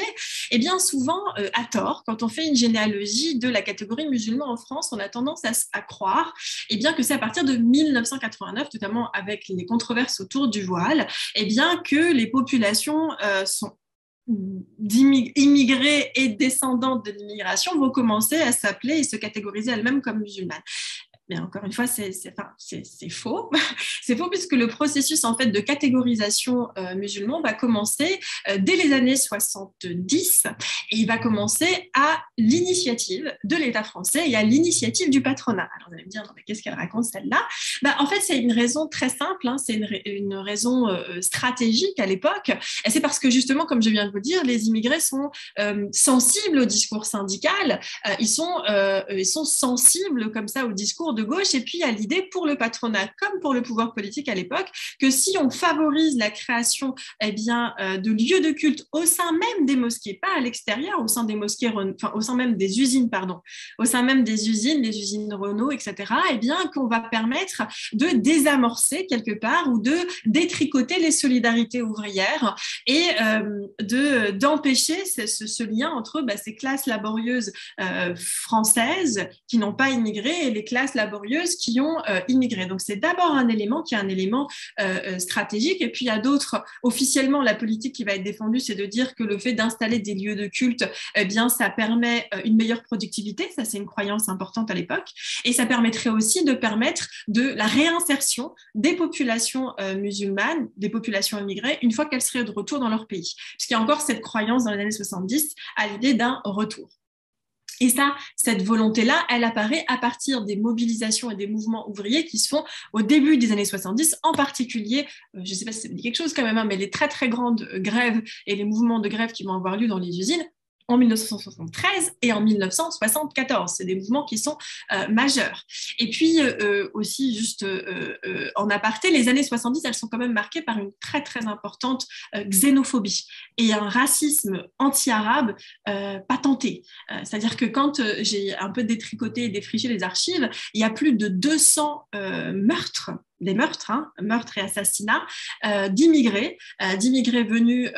Eh bien, souvent, à tort, quand on fait une généalogie de la catégorie musulman en France, on a tendance à croire eh bien, que c'est à partir de 1989, notamment avec les controverses autour du voile, eh bien, que les populations sont d'immigrés et descendantes de l'immigration vont commencer à s'appeler et se catégoriser elles-mêmes comme musulmanes. Mais encore une fois, c'est faux. C'est faux puisque le processus en fait, de catégorisation musulman va commencer dès les années 70 et il va commencer à l'initiative de l'État français et à l'initiative du patronat. Alors vous allez me dire, non, mais qu'est-ce qu'elle raconte celle-là? En fait, c'est une raison très simple, c'est une raison stratégique à l'époque. Et c'est parce que justement, comme je viens de vous dire, les immigrés sont sensibles au discours syndical, ils sont sensibles comme ça au discours de gauche et puis à l'idée pour le patronat comme pour le pouvoir politique à l'époque que si on favorise la création de lieux de culte au sein même des mosquées, pas à l'extérieur, au sein des mosquées, au sein même des usines, au sein même des usines Renault, etc., eh bien qu'on va permettre de désamorcer quelque part ou de détricoter les solidarités ouvrières et d'empêcher ce lien entre ces classes laborieuses françaises qui n'ont pas immigré et les classes laborieuses qui ont immigré. Donc, c'est d'abord un élément qui est un élément stratégique. Et puis, il y a d'autres. Officiellement, la politique qui va être défendue, c'est de dire que le fait d'installer des lieux de culte, eh bien, ça permet une meilleure productivité. Ça, c'est une croyance importante à l'époque. Et ça permettrait aussi de permettre de la réinsertion des populations musulmanes, des populations immigrées, une fois qu'elles seraient de retour dans leur pays. Puisqu'il y a encore cette croyance dans les années 70 à l'idée d'un retour. Et ça, cette volonté-là, elle apparaît à partir des mobilisations et des mouvements ouvriers qui se font au début des années 70, en particulier, je ne sais pas si ça me dit quelque chose quand même, mais les très très grandes grèves et les mouvements de grève qui vont avoir lieu dans les usines, en 1973 et en 1974. C'est des mouvements qui sont majeurs. Et puis aussi, juste en aparté, les années 70, elles sont quand même marquées par une très, très importante xénophobie et un racisme anti-arabe patenté. C'est-à-dire que quand j'ai un peu détricoté et défriché les archives, il y a plus de 200 meurtres et assassinats d'immigrés venus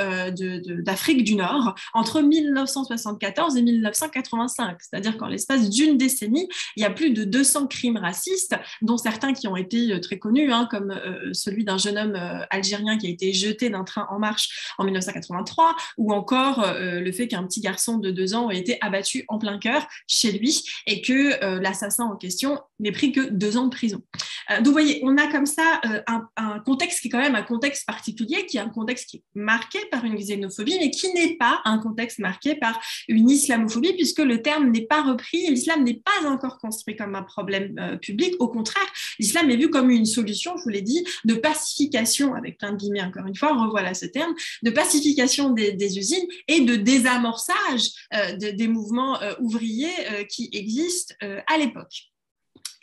d'Afrique du Nord entre 1974 et 1985. C'est-à-dire qu'en l'espace d'une décennie, il y a plus de 200 crimes racistes, dont certains qui ont été très connus, comme celui d'un jeune homme algérien qui a été jeté d'un train en marche en 1983, ou encore le fait qu'un petit garçon de 2 ans ait été abattu en plein cœur chez lui et que l'assassin en question n'ait pris que 2 ans de prison. Donc, vous voyez, on a comme ça un contexte qui est quand même un contexte particulier, qui est un contexte qui est marqué par une xénophobie, mais qui n'est pas un contexte marqué par une islamophobie, puisque le terme n'est pas repris, l'islam n'est pas encore construit comme un problème public. Au contraire, l'islam est vu comme une solution, je vous l'ai dit, de pacification, avec plein de guillemets encore une fois, revoilà ce terme, de pacification des usines et de désamorçage des mouvements ouvriers qui existent à l'époque.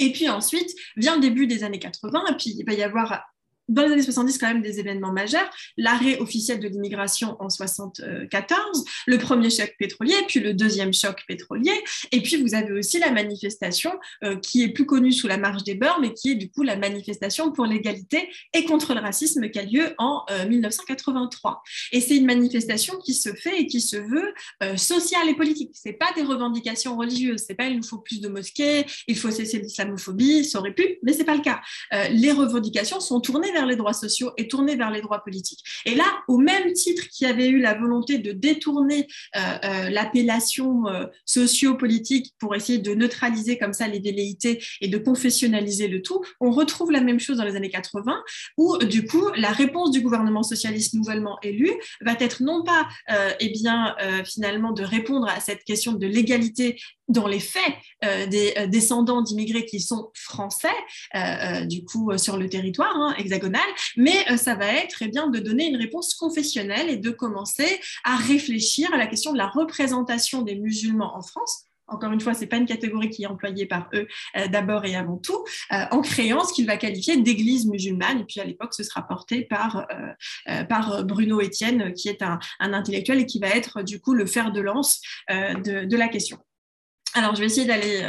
Et puis ensuite vient le début des années 80, et puis il va y avoir dans les années 70 quand même des événements majeurs, l'arrêt officiel de l'immigration en 74, le premier choc pétrolier, puis le deuxième choc pétrolier, et puis vous avez aussi la manifestation qui est plus connue sous la marche des beurs, mais qui est du coup la manifestation pour l'égalité et contre le racisme qui a lieu en 1983. Et c'est une manifestation qui se fait et qui se veut sociale et politique. C'est pas des revendications religieuses, c'est pas il nous faut plus de mosquées, il faut cesser l'islamophobie, ça aurait pu, mais c'est pas le cas. Les revendications sont tournées vers les droits sociaux et tournées vers les droits politiques. Et là, au même titre qu'il y avait eu la volonté de détourner l'appellation socio-politique pour essayer de neutraliser comme ça les velléités et de confessionnaliser le tout, on retrouve la même chose dans les années 80 où du coup la réponse du gouvernement socialiste nouvellement élu va être non pas finalement de répondre à cette question de l'égalité dans les faits des descendants d'immigrés qui sont français, du coup sur le territoire hexagonal, mais ça va être de donner une réponse confessionnelle et de commencer à réfléchir à la question de la représentation des musulmans en France. Encore une fois, ce n'est pas une catégorie qui est employée par eux d'abord et avant tout, en créant ce qu'il va qualifier d'église musulmane. Et puis à l'époque, ce sera porté par Bruno Etienne, qui est un intellectuel et qui va être du coup le fer de lance de la question. Alors, je vais essayer d'aller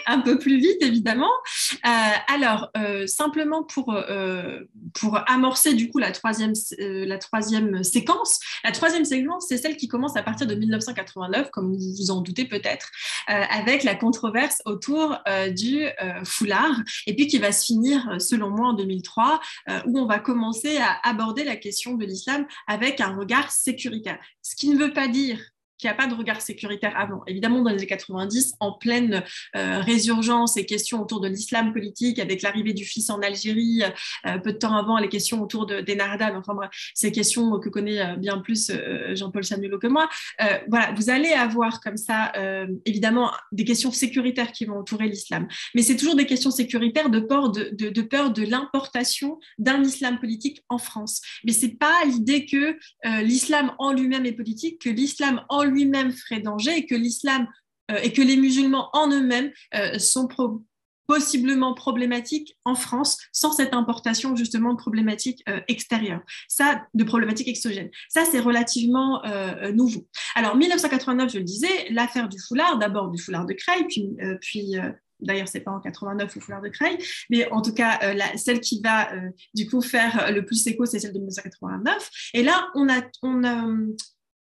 un peu plus vite, évidemment. Simplement pour amorcer du coup la troisième séquence. La troisième séquence, c'est celle qui commence à partir de 1989, comme vous vous en doutez peut-être, avec la controverse autour du foulard, et puis qui va se finir, selon moi, en 2003, où on va commencer à aborder la question de l'islam avec un regard sécuritaire. Ce qui ne veut pas dire qu'il n'y a pas de regard sécuritaire avant. Évidemment, dans les années 90, en pleine résurgence et questions autour de l'islam politique, avec l'arrivée du fils en Algérie, peu de temps avant, les questions autour des Nardan, enfin bref, ces questions que connaît bien plus Jean-Paul Chanulo que moi. Voilà, vous allez avoir comme ça, évidemment, des questions sécuritaires qui vont entourer l'islam. Mais c'est toujours des questions sécuritaires de peur de l'importation d'un islam politique en France. Mais ce n'est pas l'idée que l'islam en lui-même est politique, que l'islam en lui-même ferait danger et que l'islam et que les musulmans en eux-mêmes sont possiblement problématiques en France sans cette importation justement de problématiques extérieures, ça, de problématiques exogènes. Ça, c'est relativement nouveau. Alors, 1989, je le disais, l'affaire du foulard, d'abord du foulard de Creil, puis d'ailleurs, ce n'est pas en 89 le foulard de Creil, mais en tout cas, celle qui va du coup faire le plus écho, c'est celle de 1989. Et là, on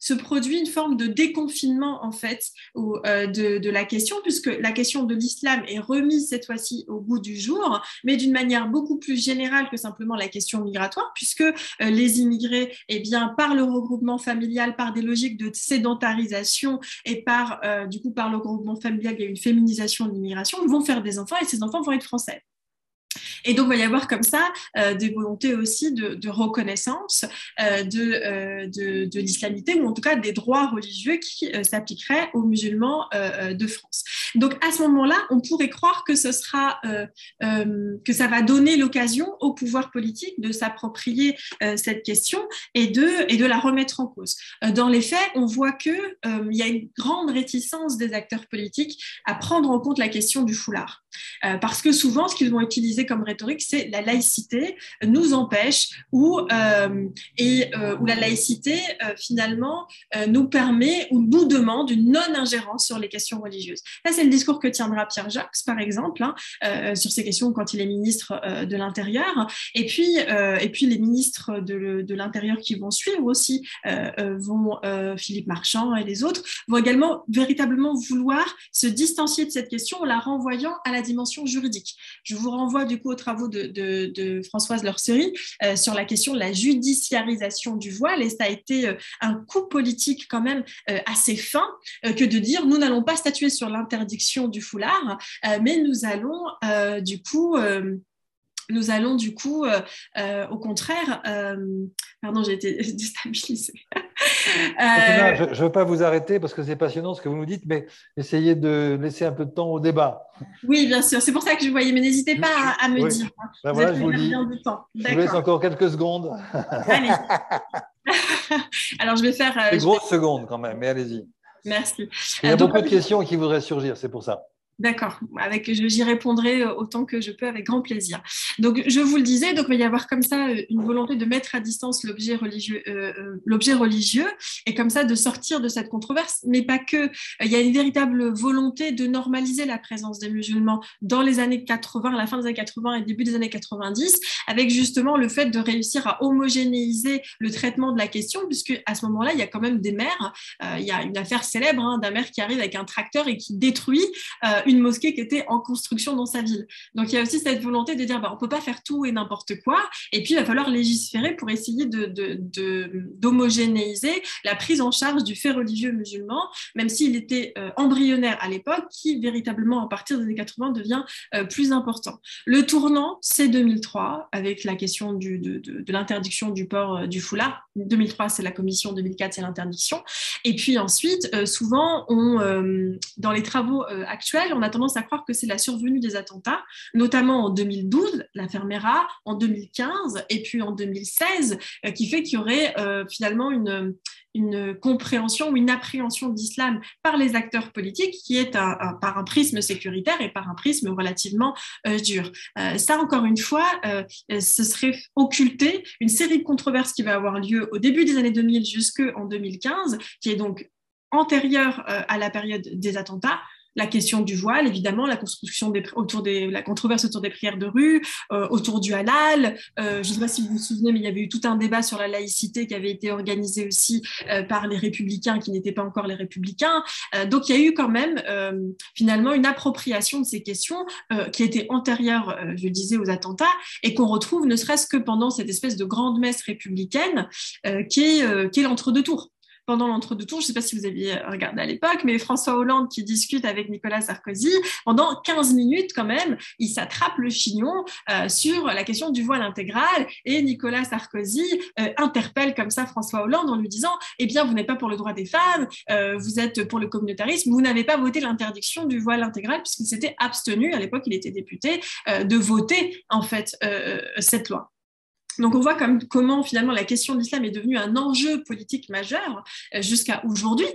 se produit une forme de déconfinement en fait de la question, puisque la question de l'islam est remise cette fois-ci au goût du jour, mais d'une manière beaucoup plus générale que simplement la question migratoire, puisque les immigrés, par le regroupement familial, par des logiques de sédentarisation et du coup par le regroupement familial, il y a une féminisation de l'immigration, vont faire des enfants et ces enfants vont être français. Et donc, il va y avoir comme ça des volontés aussi de reconnaissance de l'islamité, ou en tout cas des droits religieux qui s'appliqueraient aux musulmans de France. Donc, à ce moment-là, on pourrait croire que ce sera, que ça va donner l'occasion au pouvoir politique de s'approprier cette question et de la remettre en cause. Dans les faits, on voit qu'il y a une grande réticence des acteurs politiques à prendre en compte la question du foulard. Parce que souvent, ce qu'ils vont utiliser comme rhétorique, c'est la laïcité nous empêche ou la laïcité, finalement, nous permet ou nous demande une non-ingérence sur les questions religieuses. Ça, c'est le discours que tiendra Pierre Joxe, par exemple, sur ces questions quand il est ministre de l'Intérieur. Et puis les ministres de l'Intérieur qui vont suivre aussi, Philippe Marchand et les autres, vont également véritablement vouloir se distancier de cette question en la renvoyant à la dimension juridique. Je vous renvoie du coup aux travaux de Françoise Lorsery sur la question de la judiciarisation du voile, et ça a été un coup politique quand même assez fin que de dire nous n'allons pas statuer sur l'interdiction du foulard, mais nous allons du coup au contraire, pardon, j'ai été déstabilisée. Je ne veux pas vous arrêter parce que c'est passionnant ce que vous nous dites, mais essayez de laisser un peu de temps au débat. Oui, bien sûr, c'est pour ça que je voyais, mais n'hésitez pas à me dire. Ben voilà, je vous dis. Je vous laisse encore quelques secondes. Allez. Alors, je vais faire… Des grosses secondes quand même, mais allez-y. Merci. Il y a beaucoup de questions qui voudraient surgir, c'est pour ça. D'accord, j'y répondrai autant que je peux avec grand plaisir. Donc, je vous le disais, donc il va y avoir comme ça une volonté de mettre à distance l'objet religieux et comme ça de sortir de cette controverse, mais pas que. Il y a une véritable volonté de normaliser la présence des musulmans dans les années 80, à la fin des années 80 et début des années 90, avec justement le fait de réussir à homogénéiser le traitement de la question, puisque à ce moment-là, il y a quand même des maires. Il y a une affaire célèbre d'un maire qui arrive avec un tracteur et qui détruit une mosquée qui était en construction dans sa ville. Donc, il y a aussi cette volonté de dire on ne peut pas faire tout et n'importe quoi, et puis il va falloir légiférer pour essayer d'homogénéiser la prise en charge du fait religieux musulman, même s'il était embryonnaire à l'époque, qui véritablement, à partir des années 80, devient plus important. Le tournant, c'est 2003, avec la question de l'interdiction du port du foulard. 2003, c'est la commission, 2004, c'est l'interdiction. Et puis ensuite, souvent, dans les travaux actuels, on a tendance à croire que c'est la survenue des attentats, notamment en 2012, l'affaire Mera, en 2015 et puis en 2016, qui fait qu'il y aurait finalement une compréhension ou une appréhension de l'islam par les acteurs politiques qui est par un prisme sécuritaire et par un prisme relativement dur. Ça, encore une fois, ce serait occulter une série de controverses qui va avoir lieu au début des années 2000 jusqu'en 2015, qui est donc antérieure à la période des attentats. La question du voile, évidemment, la controverse autour des prières de rue, autour du halal. Je ne sais pas si vous vous souvenez, mais il y avait eu tout un débat sur la laïcité qui avait été organisé aussi par les républicains qui n'étaient pas encore les républicains. Donc, il y a eu quand même finalement une appropriation de ces questions qui était antérieure, je disais, aux attentats et qu'on retrouve ne serait-ce que pendant cette espèce de grande messe républicaine qui est l'entre-deux tours. Pendant l'entre-deux-tours, je ne sais pas si vous aviez regardé à l'époque, mais François Hollande qui discute avec Nicolas Sarkozy, pendant 15 minutes quand même, il s'attrape le chignon sur la question du voile intégral et Nicolas Sarkozy interpelle comme ça François Hollande en lui disant « Eh bien, vous n'êtes pas pour le droit des femmes, vous êtes pour le communautarisme, vous n'avez pas voté l'interdiction du voile intégral puisqu'il s'était abstenu, à l'époque il était député, de voter en fait cette loi ». Donc, on voit comment, finalement, la question de l'islam est devenue un enjeu politique majeur jusqu'à aujourd'hui,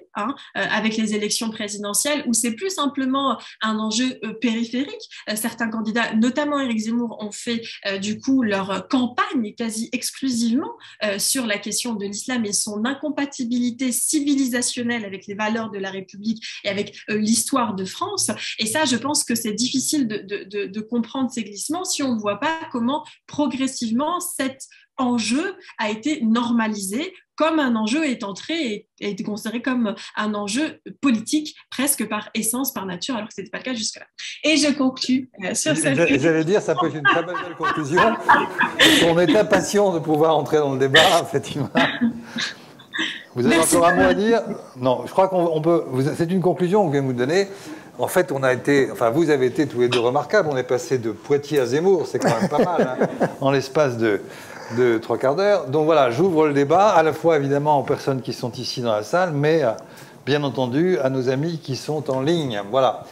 avec les élections présidentielles, où c'est plus simplement un enjeu périphérique. Certains candidats, notamment Éric Zemmour, ont fait, du coup, leur campagne quasi exclusivement sur la question de l'islam et son incompatibilité civilisationnelle avec les valeurs de la République et avec l'histoire de France. Et ça, je pense que c'est difficile de comprendre ces glissements si on ne voit pas comment, progressivement, cet enjeu a été normalisé comme un enjeu est entré et a été considéré comme un enjeu politique presque par essence, par nature, alors que ce n'était pas le cas jusque-là. Et je conclus sur cette... J'allais dire, ça peut être une très belle conclusion. On est impatient de pouvoir entrer dans le débat, effectivement. Vous avez encore un mot à dire? Non, je crois qu'on peut... C'est une conclusion que vous venez nous donner. En fait, vous avez été tous les deux remarquables. On est passé de Poitiers à Zemmour, c'est quand même pas mal, en l'espace de 3 quarts d'heure. Donc voilà, j'ouvre le débat, à la fois évidemment aux personnes qui sont ici dans la salle, mais bien entendu à nos amis qui sont en ligne. Voilà.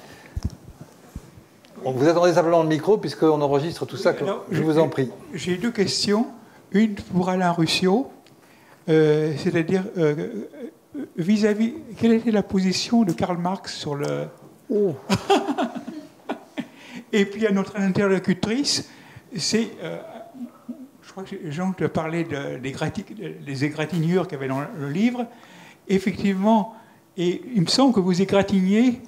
Vous attendez simplement le micro, puisqu'on enregistre tout ça. Alors, je vous en prie. J'ai 2 questions. Une pour Alain Ruscio, c'est-à-dire vis-à-vis, quelle était la position de Karl Marx sur le... Oh. Et puis à notre interlocutrice, c'est... je crois que Jean te parlait des égratignures qu'il y avait dans le livre. Effectivement, et il me semble que vous égratigniez,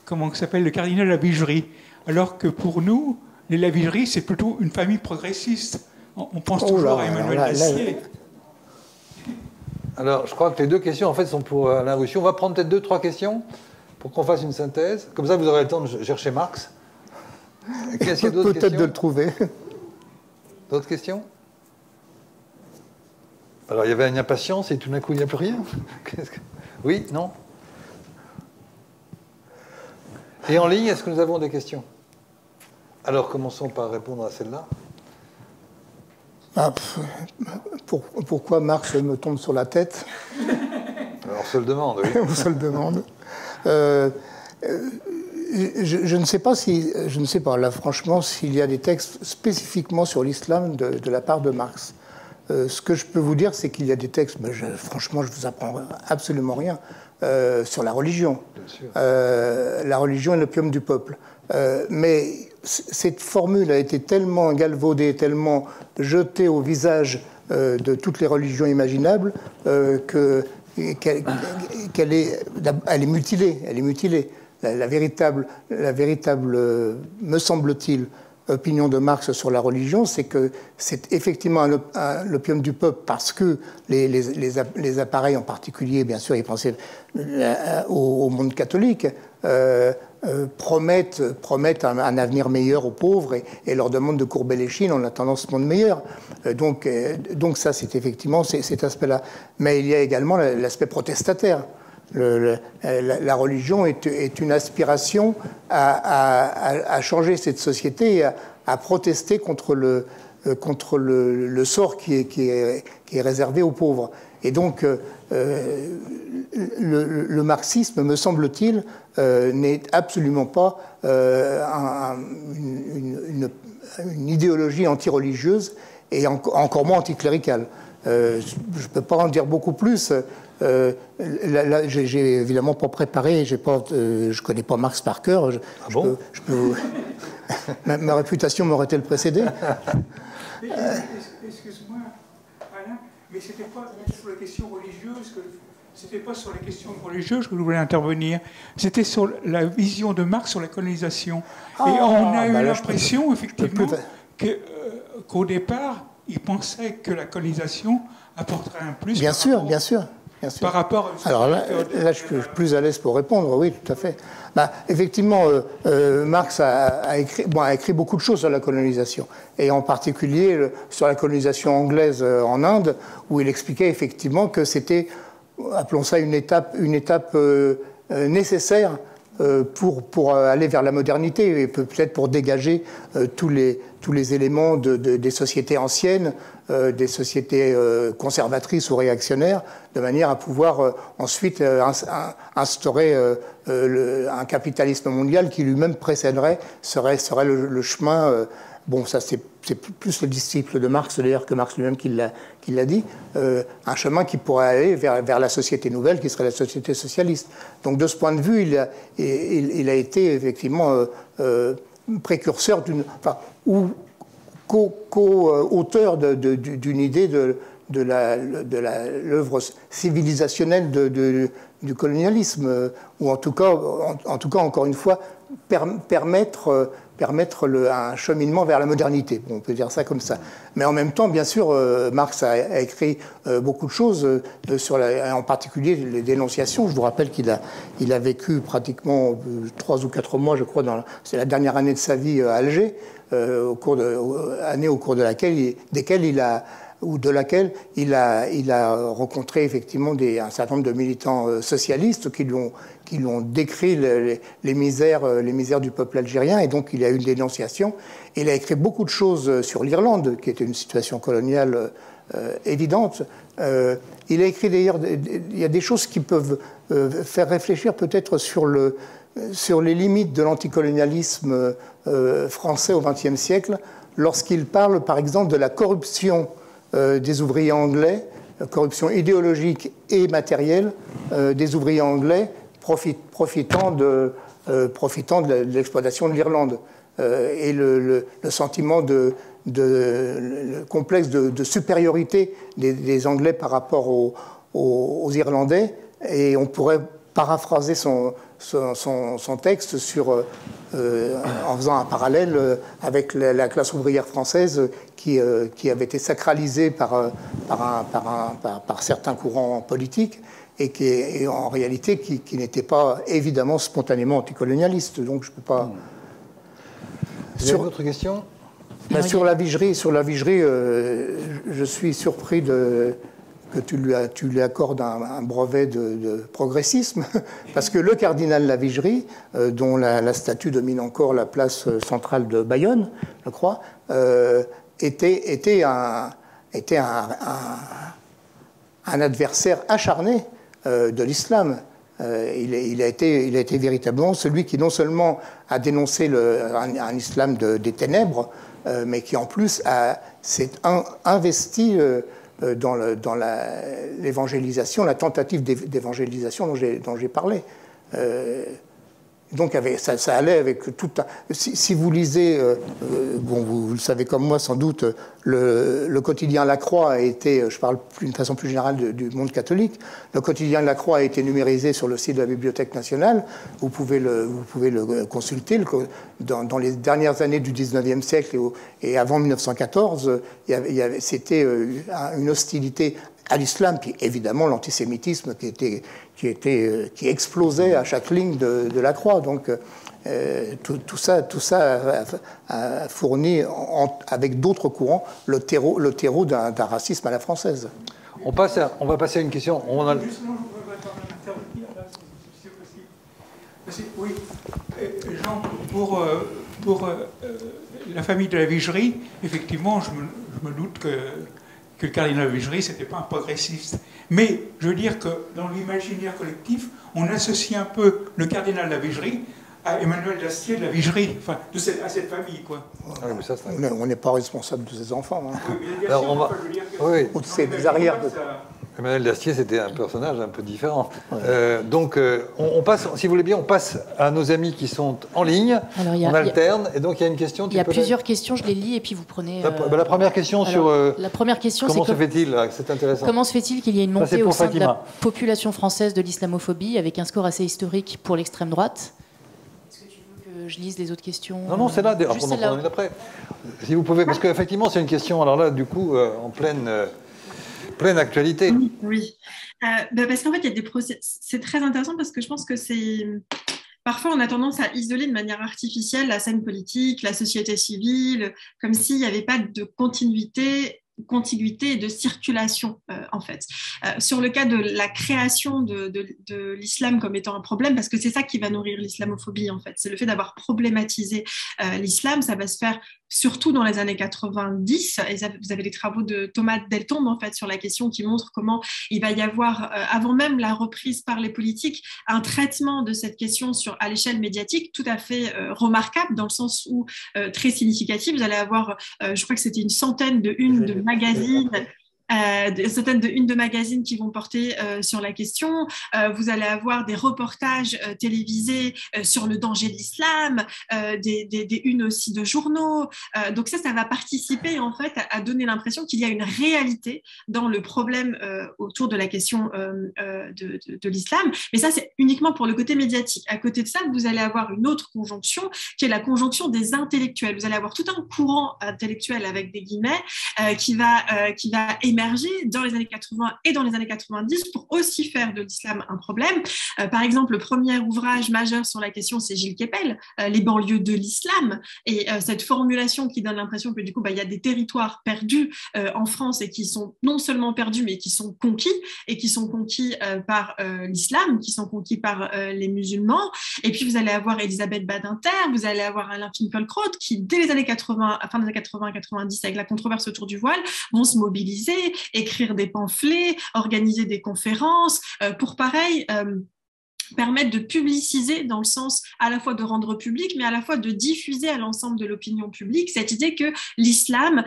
comment ça s'appelle, le cardinal Lavigerie. Alors que pour nous, les Lavigerie, c'est plutôt une famille progressiste. On pense toujours à Emmanuel Dacier. Alors, je crois que les 2 questions, en fait, sont pour Alain Ruscio. On va prendre peut-être 2-3 questions pour qu'on fasse une synthèse. Comme ça, vous aurez le temps de chercher Marx. Qu'est-ce qu'il y a d'autres questions? Peut-être de le trouver. D'autres questions? Alors, il y avait une impatience et tout d'un coup, il n'y a plus rien. Oui? Non? Et en ligne, est-ce que nous avons des questions? Alors, commençons par répondre à celle-là. Pourquoi Marx me tombe sur la tête? Alors, on se le demande, oui. On se le demande. Je ne sais pas, là, franchement, s'il y a des textes spécifiquement sur l'islam de la part de Marx. Ce que je peux vous dire, c'est qu'il y a des textes, mais franchement, je ne vous apprends absolument rien, sur la religion. La religion est l'opium du peuple. Mais cette formule a été tellement galvaudée, tellement jetée au visage de toutes les religions imaginables qu'elle est mutilée. Elle est mutilée. La véritable, me semble-t-il, opinion de Marx sur la religion, c'est que c'est effectivement l'opium du peuple parce que les appareils en particulier, bien sûr, ils pensaient au monde catholique, promettent un avenir meilleur aux pauvres et leur demandent de courber l'échine en attendant ce monde meilleur. Donc ça, c'est effectivement cet aspect-là. Mais il y a également l'aspect protestataire. La religion est une aspiration à changer cette société, à protester contre le sort qui est réservé aux pauvres. Et donc, le marxisme, me semble-t-il, n'est absolument pas une idéologie anti-religieuse et encore moins anticléricale. Je ne peux pas en dire beaucoup plus. J'ai évidemment pas préparé, je connais pas Marx par cœur. Ma réputation m'aurait-elle précédé? Excuse-moi, Alain, mais c'était pas sur les questions religieuses que je voulais intervenir. C'était sur la vision de Marx sur la colonisation. Et on a eu l'impression, effectivement, qu'au départ, il pensait que la colonisation apporterait un plus. Bien sûr. Par rapport à... Alors là, je suis plus à l'aise pour répondre, oui, tout à fait. Effectivement, Marx a écrit beaucoup de choses sur la colonisation, et en particulier sur la colonisation anglaise en Inde, où il expliquait effectivement que c'était, appelons ça une étape nécessaire pour aller vers la modernité, et peut-être pour dégager tous les éléments des sociétés anciennes, des sociétés conservatrices ou réactionnaires, de manière à pouvoir ensuite instaurer un capitalisme mondial qui lui-même précéderait, serait le chemin. Bon, ça c'est plus le disciple de Marx, d'ailleurs, que Marx lui-même qui l'a dit, un chemin qui pourrait aller vers la société nouvelle, qui serait la société socialiste. Donc de ce point de vue, il a été effectivement précurseur ou co-auteur d'une idée de l'œuvre civilisationnelle du colonialisme, ou en tout cas, encore une fois, permettre un cheminement vers la modernité. Bon, on peut dire ça comme ça. Mais en même temps, bien sûr, Marx a écrit beaucoup de choses, en particulier les dénonciations. Je vous rappelle qu'il a vécu pratiquement 3 ou 4 mois, je crois, c'est la dernière année de sa vie à Alger, au cours de laquelle il a rencontré effectivement un certain nombre de militants socialistes qui lui ont décrit les misères du peuple algérien, et donc il a eu une dénonciation. Il a écrit beaucoup de choses sur l'Irlande, qui était une situation coloniale évidente. Il a écrit d'ailleurs, il y a des choses qui peuvent faire réfléchir peut-être sur les limites de l'anticolonialisme français au XXe siècle, lorsqu'il parle par exemple de la corruption des ouvriers anglais, corruption idéologique et matérielle des ouvriers anglais profitant de l'exploitation de l'Irlande, et le sentiment le complexe de supériorité des Anglais par rapport aux Irlandais. Et on pourrait paraphraser son texte en faisant un parallèle avec la classe ouvrière française qui avait été sacralisée par certains courants politiques, et en réalité qui n'était pas évidemment spontanément anticolonialiste. Donc je ne peux pas... Vous avez d'autres questions? Sur la vigerie, je suis surpris que tu lui accordes un brevet de progressisme, parce que le cardinal Lavigerie, dont la statue domine encore la place centrale de Bayonne, je crois, était un adversaire acharné de l'islam. Il a été véritablement celui qui non seulement a dénoncé un islam des ténèbres, mais qui en plus s'est investi dans l'évangélisation, la tentative d'évangélisation dont j'ai parlé. Donc ça allait avec tout. Si vous lisez, bon, vous le savez comme moi sans doute, le quotidien La Croix a été, je parle d'une façon plus générale du monde catholique, le quotidien La Croix a été numérisé sur le site de la Bibliothèque nationale. Vous pouvez le consulter. Dans les dernières années du 19e siècle et avant 1914, c'était une hostilité à l'islam, puis évidemment l'antisémitisme qui explosait à chaque ligne de la croix. Donc tout ça a fourni, avec d'autres courants, le terreau d'un racisme à la française. On va passer à une question. Justement, je voudrais intervenir là, si c'est possible. Oui, Jean, pour la famille de la Vigerie, effectivement, je me doute que le cardinal Vigerie, ce n'était pas un progressiste. Mais je veux dire que dans l'imaginaire collectif, on associe un peu le cardinal de la Vigerie à Emmanuel d'Astier de la Vigerie, enfin, à cette famille, quoi. Ah oui, mais ça, on n'est pas responsable de ses enfants. Hein. Alors, Ou de ses arrières. Emmanuel d'Astier, c'était un personnage un peu différent. Ouais. Donc, on passe, si vous voulez bien, on passe à nos amis qui sont en ligne. Alors, on alterne. Et donc, il y a une question. Il y a plusieurs questions, je les lis et puis vous prenez. La première question sur. La première question, comment se fait-il, c'est intéressant. Comment se fait-il qu'il y ait une montée au sein de la population française de l'islamophobie avec un score assez historique pour l'extrême droite? Est-ce que tu veux que je lise les autres questions? Non, c'est là. On en prend une après. Si vous pouvez, parce qu'effectivement, c'est une question. Alors là, du coup, en pleine actualité. Oui. Parce qu'en fait, il y a des procès. C'est très intéressant parce que je pense que c'est. Parfois, on a tendance à isoler de manière artificielle la scène politique, la société civile, comme s'il n'y avait pas de contiguïté et de circulation, en fait. Sur le cas de la création de l'islam comme étant un problème, parce que c'est ça qui va nourrir l'islamophobie, en fait. C'est le fait d'avoir problématisé l'islam. Ça va se faire surtout dans les années 90. Et vous avez les travaux de Thomas Deltombe, en fait, sur la question qui montre comment il va y avoir, avant même la reprise par les politiques, un traitement de cette question à l'échelle médiatique tout à fait remarquable, dans le sens où très significatif. Vous allez avoir, je crois que c'était une centaine de unes de magazines, des centaines de unes de magazines qui vont porter sur la question. Vous allez avoir des reportages télévisés sur le danger de l'islam, des unes aussi de journaux. Donc ça va participer en fait à donner l'impression qu'il y a une réalité dans le problème autour de la question de l'islam. Mais ça, c'est uniquement pour le côté médiatique. À côté de ça, vous allez avoir une autre conjonction qui est la conjonction des intellectuels. Vous allez avoir tout un courant intellectuel avec des guillemets qui va émerger dans les années 80 et dans les années 90 pour aussi faire de l'islam un problème. Par exemple, le premier ouvrage majeur sur la question, c'est Gilles Kepel, Les banlieues de l'islam, et cette formulation qui donne l'impression que du coup, il y a des territoires perdus en France et qui sont non seulement perdus, mais qui sont conquis, et qui sont conquis par l'islam, qui sont conquis par les musulmans. Et puis, vous allez avoir Elisabeth Badinter, vous allez avoir Alain Finkielkraut, qui, dès les années 80, fin des années 80-90, avec la controverse autour du voile, vont se mobiliser, écrire des pamphlets, organiser des conférences, pour pareil permettre de publiciser dans le sens à la fois de rendre public, mais à la fois de diffuser à l'ensemble de l'opinion publique cette idée que l'islam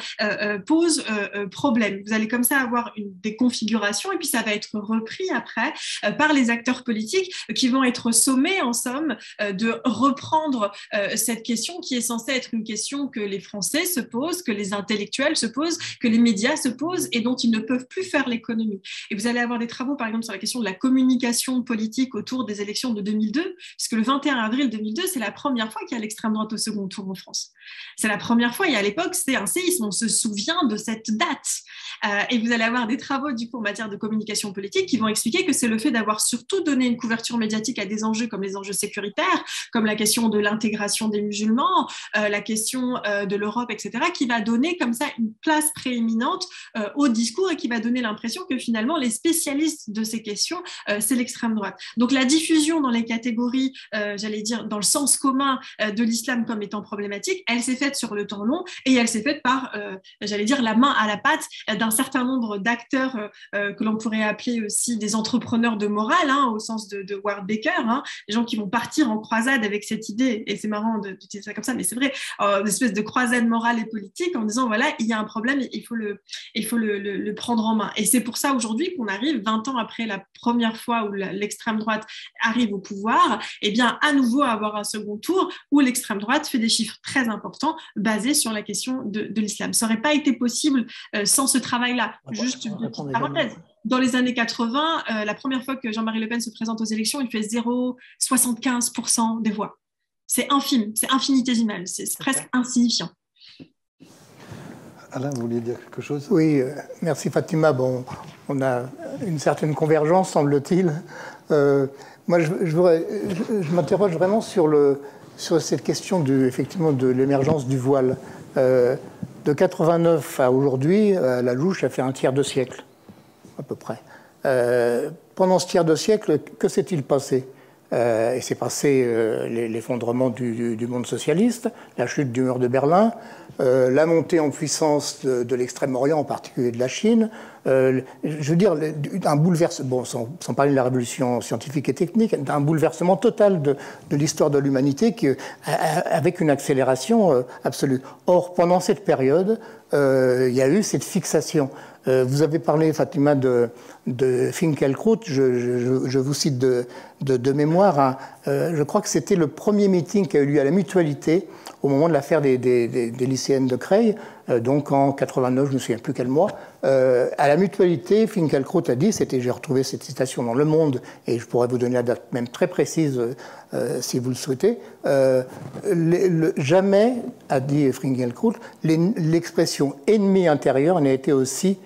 pose problème. Vous allez comme ça avoir des configurations, et puis ça va être repris après par les acteurs politiques qui vont être sommés, en somme, de reprendre cette question qui est censée être une question que les Français se posent, que les intellectuels se posent, que les médias se posent, et dont ils ne peuvent plus faire l'économie. Et vous allez avoir des travaux, par exemple, sur la question de la communication politique autour des élections de 2002, puisque le 21 avril 2002, c'est la première fois qu'il y a l'extrême droite au second tour en France. C'est la première fois, et à l'époque, c'est un séisme, on se souvient de cette date. Et vous allez avoir des travaux, du coup, en matière de communication politique qui vont expliquer que c'est le fait d'avoir surtout donné une couverture médiatique à des enjeux comme les enjeux sécuritaires, comme la question de l'intégration des musulmans, la question de l'Europe, etc., qui va donner comme ça une place prééminente au discours, et qui va donner l'impression que finalement, les spécialistes de ces questions, c'est l'extrême droite. Donc la différence diffusion dans les catégories, j'allais dire, dans le sens commun de l'islam comme étant problématique, elle s'est faite sur le temps long et elle s'est faite par, j'allais dire, la main à la pâte d'un certain nombre d'acteurs que l'on pourrait appeler aussi des entrepreneurs de morale, au sens de Ward Baker, des gens qui vont partir en croisade avec cette idée, et c'est marrant d'utiliser ça comme ça, mais c'est vrai, une espèce de croisade morale et politique en disant, voilà, il y a un problème, il faut le prendre en main. Et c'est pour ça aujourd'hui qu'on arrive, 20 ans après la première fois où l'extrême droite arrive au pouvoir, eh bien, à nouveau avoir un second tour où l'extrême droite fait des chiffres très importants basés sur la question de l'islam. Ça n'aurait pas été possible sans ce travail-là. Juste une petite parenthèse. Dans les années 80, la première fois que Jean-Marie Le Pen se présente aux élections, il fait 0,75% des voix. C'est infime, c'est infinitésimal, c'est presque insignifiant. Alain, vous vouliez dire quelque chose? Oui, merci Fatima. Bon, on a une certaine convergence, semble-t-il. Moi, je m'interroge vraiment sur cette question effectivement de l'émergence du voile. De 89 à aujourd'hui, la louche a fait un tiers de siècle, à peu près. Pendant ce tiers de siècle, que s'est-il passé? Et c'est passé l'effondrement du monde socialiste, la chute du mur de Berlin, la montée en puissance de l'Extrême-Orient, en particulier de la Chine. Je veux dire, un bouleversement, bon, sans parler de la révolution scientifique et technique, un bouleversement total de l'histoire de l'humanité avec une accélération absolue. Or, pendant cette période, il y a eu cette fixation. Vous avez parlé, Fatima, de Finkielkraut. Je vous cite de mémoire. Je crois que c'était le premier meeting qui a eu lieu à la Mutualité au moment de l'affaire des lycéennes de Creil, donc en 89, je ne me souviens plus quel mois. À la Mutualité, Finkielkraut a dit, j'ai retrouvé cette citation dans Le Monde, et je pourrais vous donner la date même très précise si vous le souhaitez. Jamais, a dit Finkielkraut, l'expression ennemi intérieur n'a été aussi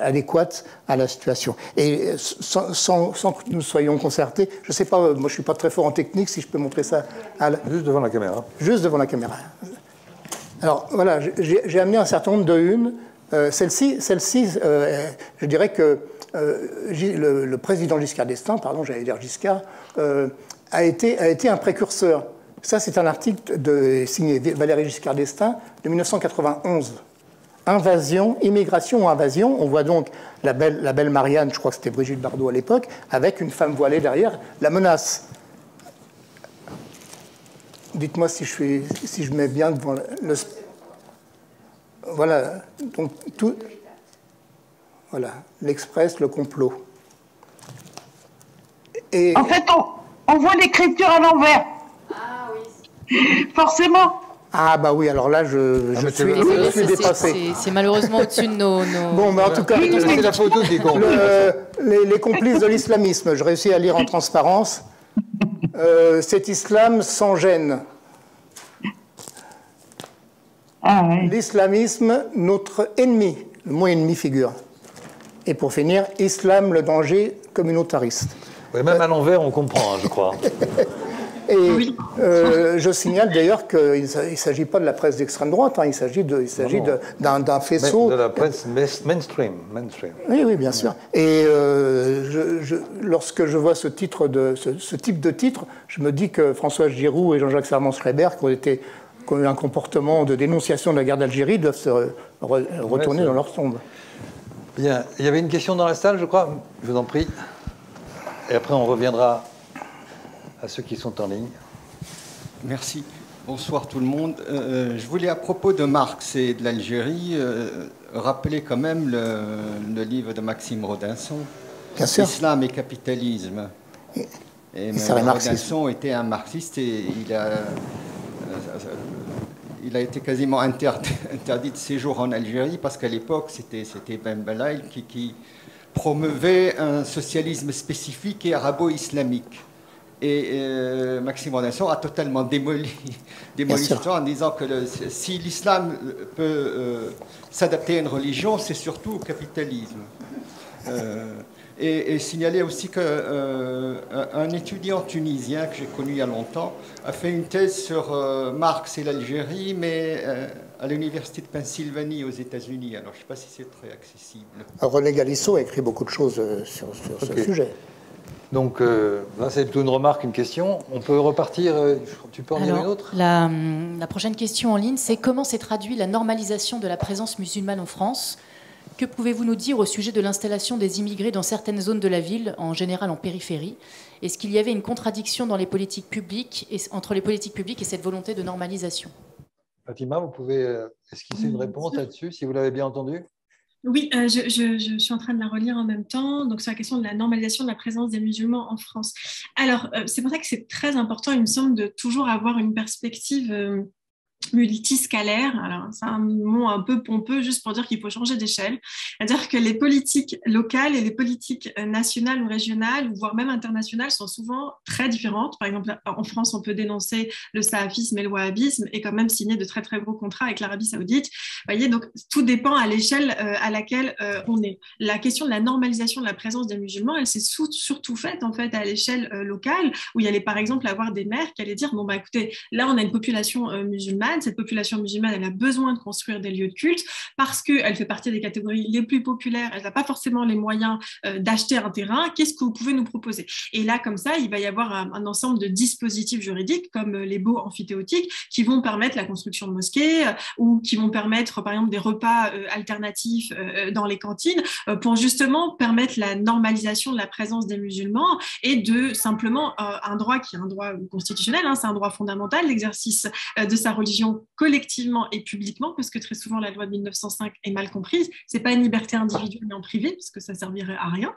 adéquate à la situation. Et sans que nous soyons concertés, je ne sais pas, moi je ne suis pas très fort en technique, si je peux montrer ça. Juste devant la caméra. Juste devant la caméra. Alors voilà, j'ai amené un certain nombre de unes. Celle-ci, je dirais que le président Giscard d'Estaing, pardon, j'allais dire Giscard, a été un précurseur. Ça, c'est un article signé Valéry Giscard d'Estaing de 1991. Invasion, immigration ou invasion. On voit donc la belle Marianne, je crois que c'était Brigitte Bardot à l'époque, avec une femme voilée derrière, la menace. Dites-moi si je mets bien devant le... Voilà, donc tout... Voilà, l'Express, le complot. Et... En fait, on voit l'écriture à l'envers. Ah oui. Forcément. Ah bah oui, alors là, je suis dépassé. C'est malheureusement au-dessus de nos... Bon, mais en tout cas, c'est la photo qui compte. Les complices de l'islamisme, je réussis à lire en transparence. Cet islam sans gêne. Ah, oui. L'islamisme, notre ennemi. Le mot ennemi figure. Et pour finir, islam, le danger communautariste. Oui, même à l'envers, on comprend, je crois. Et oui. Je signale d'ailleurs qu'il ne s'agit pas de la presse d'extrême droite, il s'agit d'un faisceau... De la presse mainstream. Oui, bien sûr. Et lorsque je vois ce type de titre, je me dis que François Giroud et Jean-Jacques Servan-Schreiber, qui ont eu un comportement de dénonciation de la guerre d'Algérie, doivent se retourner dans leur tombe. Bien. Il y avait une question dans la salle, je crois. Je vous en prie. Et après, on reviendra à ceux qui sont en ligne. Merci. Bonsoir tout le monde. Je voulais, à propos de Marx et de l'Algérie, rappeler quand même le livre de Maxime Rodinson, Islam et capitalisme. Et Rodinson était un marxiste et il a été quasiment interdit de séjour en Algérie parce qu'à l'époque, c'était Ben Belaïl qui promeuvait un socialisme spécifique et arabo-islamique. Et Maxime Rodinson a totalement démoli ça en disant que si l'islam peut s'adapter à une religion, c'est surtout au capitalisme. Et signaler aussi qu'un étudiant tunisien que j'ai connu il y a longtemps a fait une thèse sur Marx et l'Algérie, mais à l'université de Pennsylvanie aux États-Unis. Alors je ne sais pas si c'est très accessible. René Galissot a écrit beaucoup de choses sur ce sujet. Donc, là, c'est plutôt une remarque, une question. On peut repartir. Tu peux en dire une autre ? La prochaine question en ligne, c'est comment s'est traduit la normalisation de la présence musulmane en France ? Que pouvez-vous nous dire au sujet de l'installation des immigrés dans certaines zones de la ville, en général en périphérie ? Est-ce qu'il y avait une contradiction dans les politiques publiques entre les politiques publiques et cette volonté de normalisation ? Fatima, vous pouvez esquisser une réponse là-dessus, si vous l'avez bien entendu ? Oui, je suis en train de la relire en même temps. Donc, sur la question de la normalisation de la présence des musulmans en France. Alors, c'est pour ça que c'est très important, il me semble, de toujours avoir une perspective multiscalaire. Alors, c'est un mot un peu pompeux juste pour dire qu'il faut changer d'échelle. C'est-à-dire que les politiques locales et les politiques nationales ou régionales, voire même internationales, sont souvent très différentes. Par exemple, en France, on peut dénoncer le salafisme et le wahhabisme et quand même signer de très, très gros contrats avec l'Arabie saoudite. Vous voyez, donc tout dépend à l'échelle à laquelle on est. La question de la normalisation de la présence des musulmans, elle s'est surtout faite en fait à l'échelle locale, où il y allait par exemple avoir des maires qui allaient dire, bon, bah, écoutez, là, on a une population musulmane. Cette population musulmane, elle a besoin de construire des lieux de culte parce qu'elle fait partie des catégories les plus populaires. Elle n'a pas forcément les moyens d'acheter un terrain. Qu'est-ce que vous pouvez nous proposer ? Et là, comme ça, il va y avoir un ensemble de dispositifs juridiques comme les baux amphithéotiques qui vont permettre la construction de mosquées ou qui vont permettre, par exemple, des repas alternatifs dans les cantines pour justement permettre la normalisation de la présence des musulmans et de simplement un droit qui est un droit constitutionnel, hein, c'est un droit fondamental, l'exercice de sa religion collectivement et publiquement, parce que très souvent la loi de 1905 est mal comprise. C'est pas une liberté individuelle mais en privé, parce que ça servirait à rien.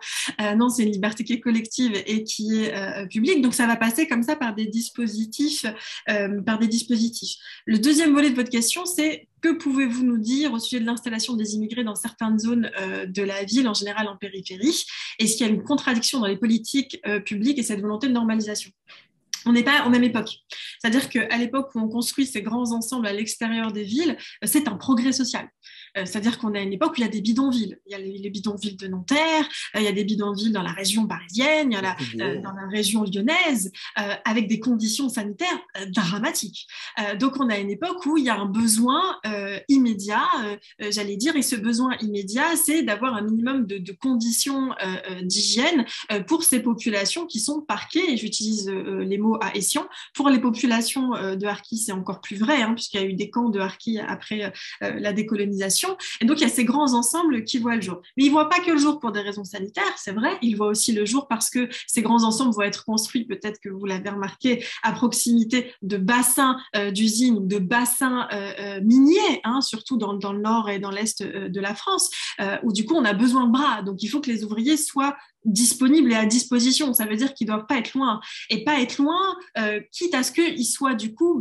Non, c'est une liberté qui est collective et qui est publique. Donc ça va passer comme ça par des dispositifs. Le deuxième volet de votre question, c'est que pouvez-vous nous dire au sujet de l'installation des immigrés dans certaines zones de la ville, en général en périphérie ? Est-ce qu'il y a une contradiction dans les politiques publiques et cette volonté de normalisation ? On n'est pas aux même époque. C'est-à-dire qu'à l'époque où on construit ces grands ensembles à l'extérieur des villes, c'est un progrès social. C'est-à-dire qu'on a une époque où il y a des bidonvilles. Il y a les bidonvilles de Nanterre, il y a des bidonvilles dans la région parisienne, il y en a dans la région lyonnaise, avec des conditions sanitaires dramatiques. Donc on a une époque où il y a un besoin immédiat, j'allais dire, et ce besoin immédiat, c'est d'avoir un minimum de conditions d'hygiène pour ces populations qui sont parquées, et j'utilise les mots à escient. Pour les populations de harkis, c'est encore plus vrai, hein, puisqu'il y a eu des camps de harkis après la décolonisation. Et donc, il y a ces grands ensembles qui voient le jour. Mais ils ne voient pas que le jour pour des raisons sanitaires, c'est vrai. Ils voient aussi le jour parce que ces grands ensembles vont être construits, peut-être que vous l'avez remarqué, à proximité de bassins d'usines ou de bassins miniers, hein, surtout dans le nord et dans l'est de la France, où du coup, on a besoin de bras. Donc, il faut que les ouvriers soient disponibles et à disposition. Ça veut dire qu'ils ne doivent pas être loin. Et pas être loin, quitte à ce qu'ils soient du coup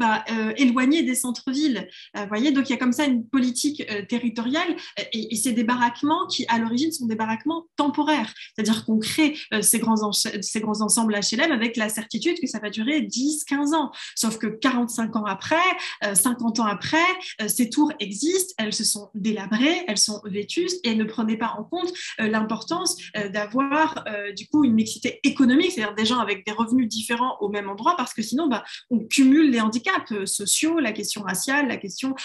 éloignés des centres-villes. Voyez, donc il y a comme ça une politique territoriale et c'est des baraquements qui, à l'origine, sont des baraquements temporaires. C'est-à-dire qu'on crée ces grands ensembles HLM avec la certitude que ça va durer 10, 15 ans. Sauf que 45 ans après, 50 ans après, ces tours existent, elles se sont délabrées, elles sont vétustes et elles ne prenaient pas en compte l'importance d'avoir du coup une mixité économique, c'est-à-dire des gens avec des revenus différents au même endroit, parce que sinon on cumule les handicaps sociaux, la question raciale, la question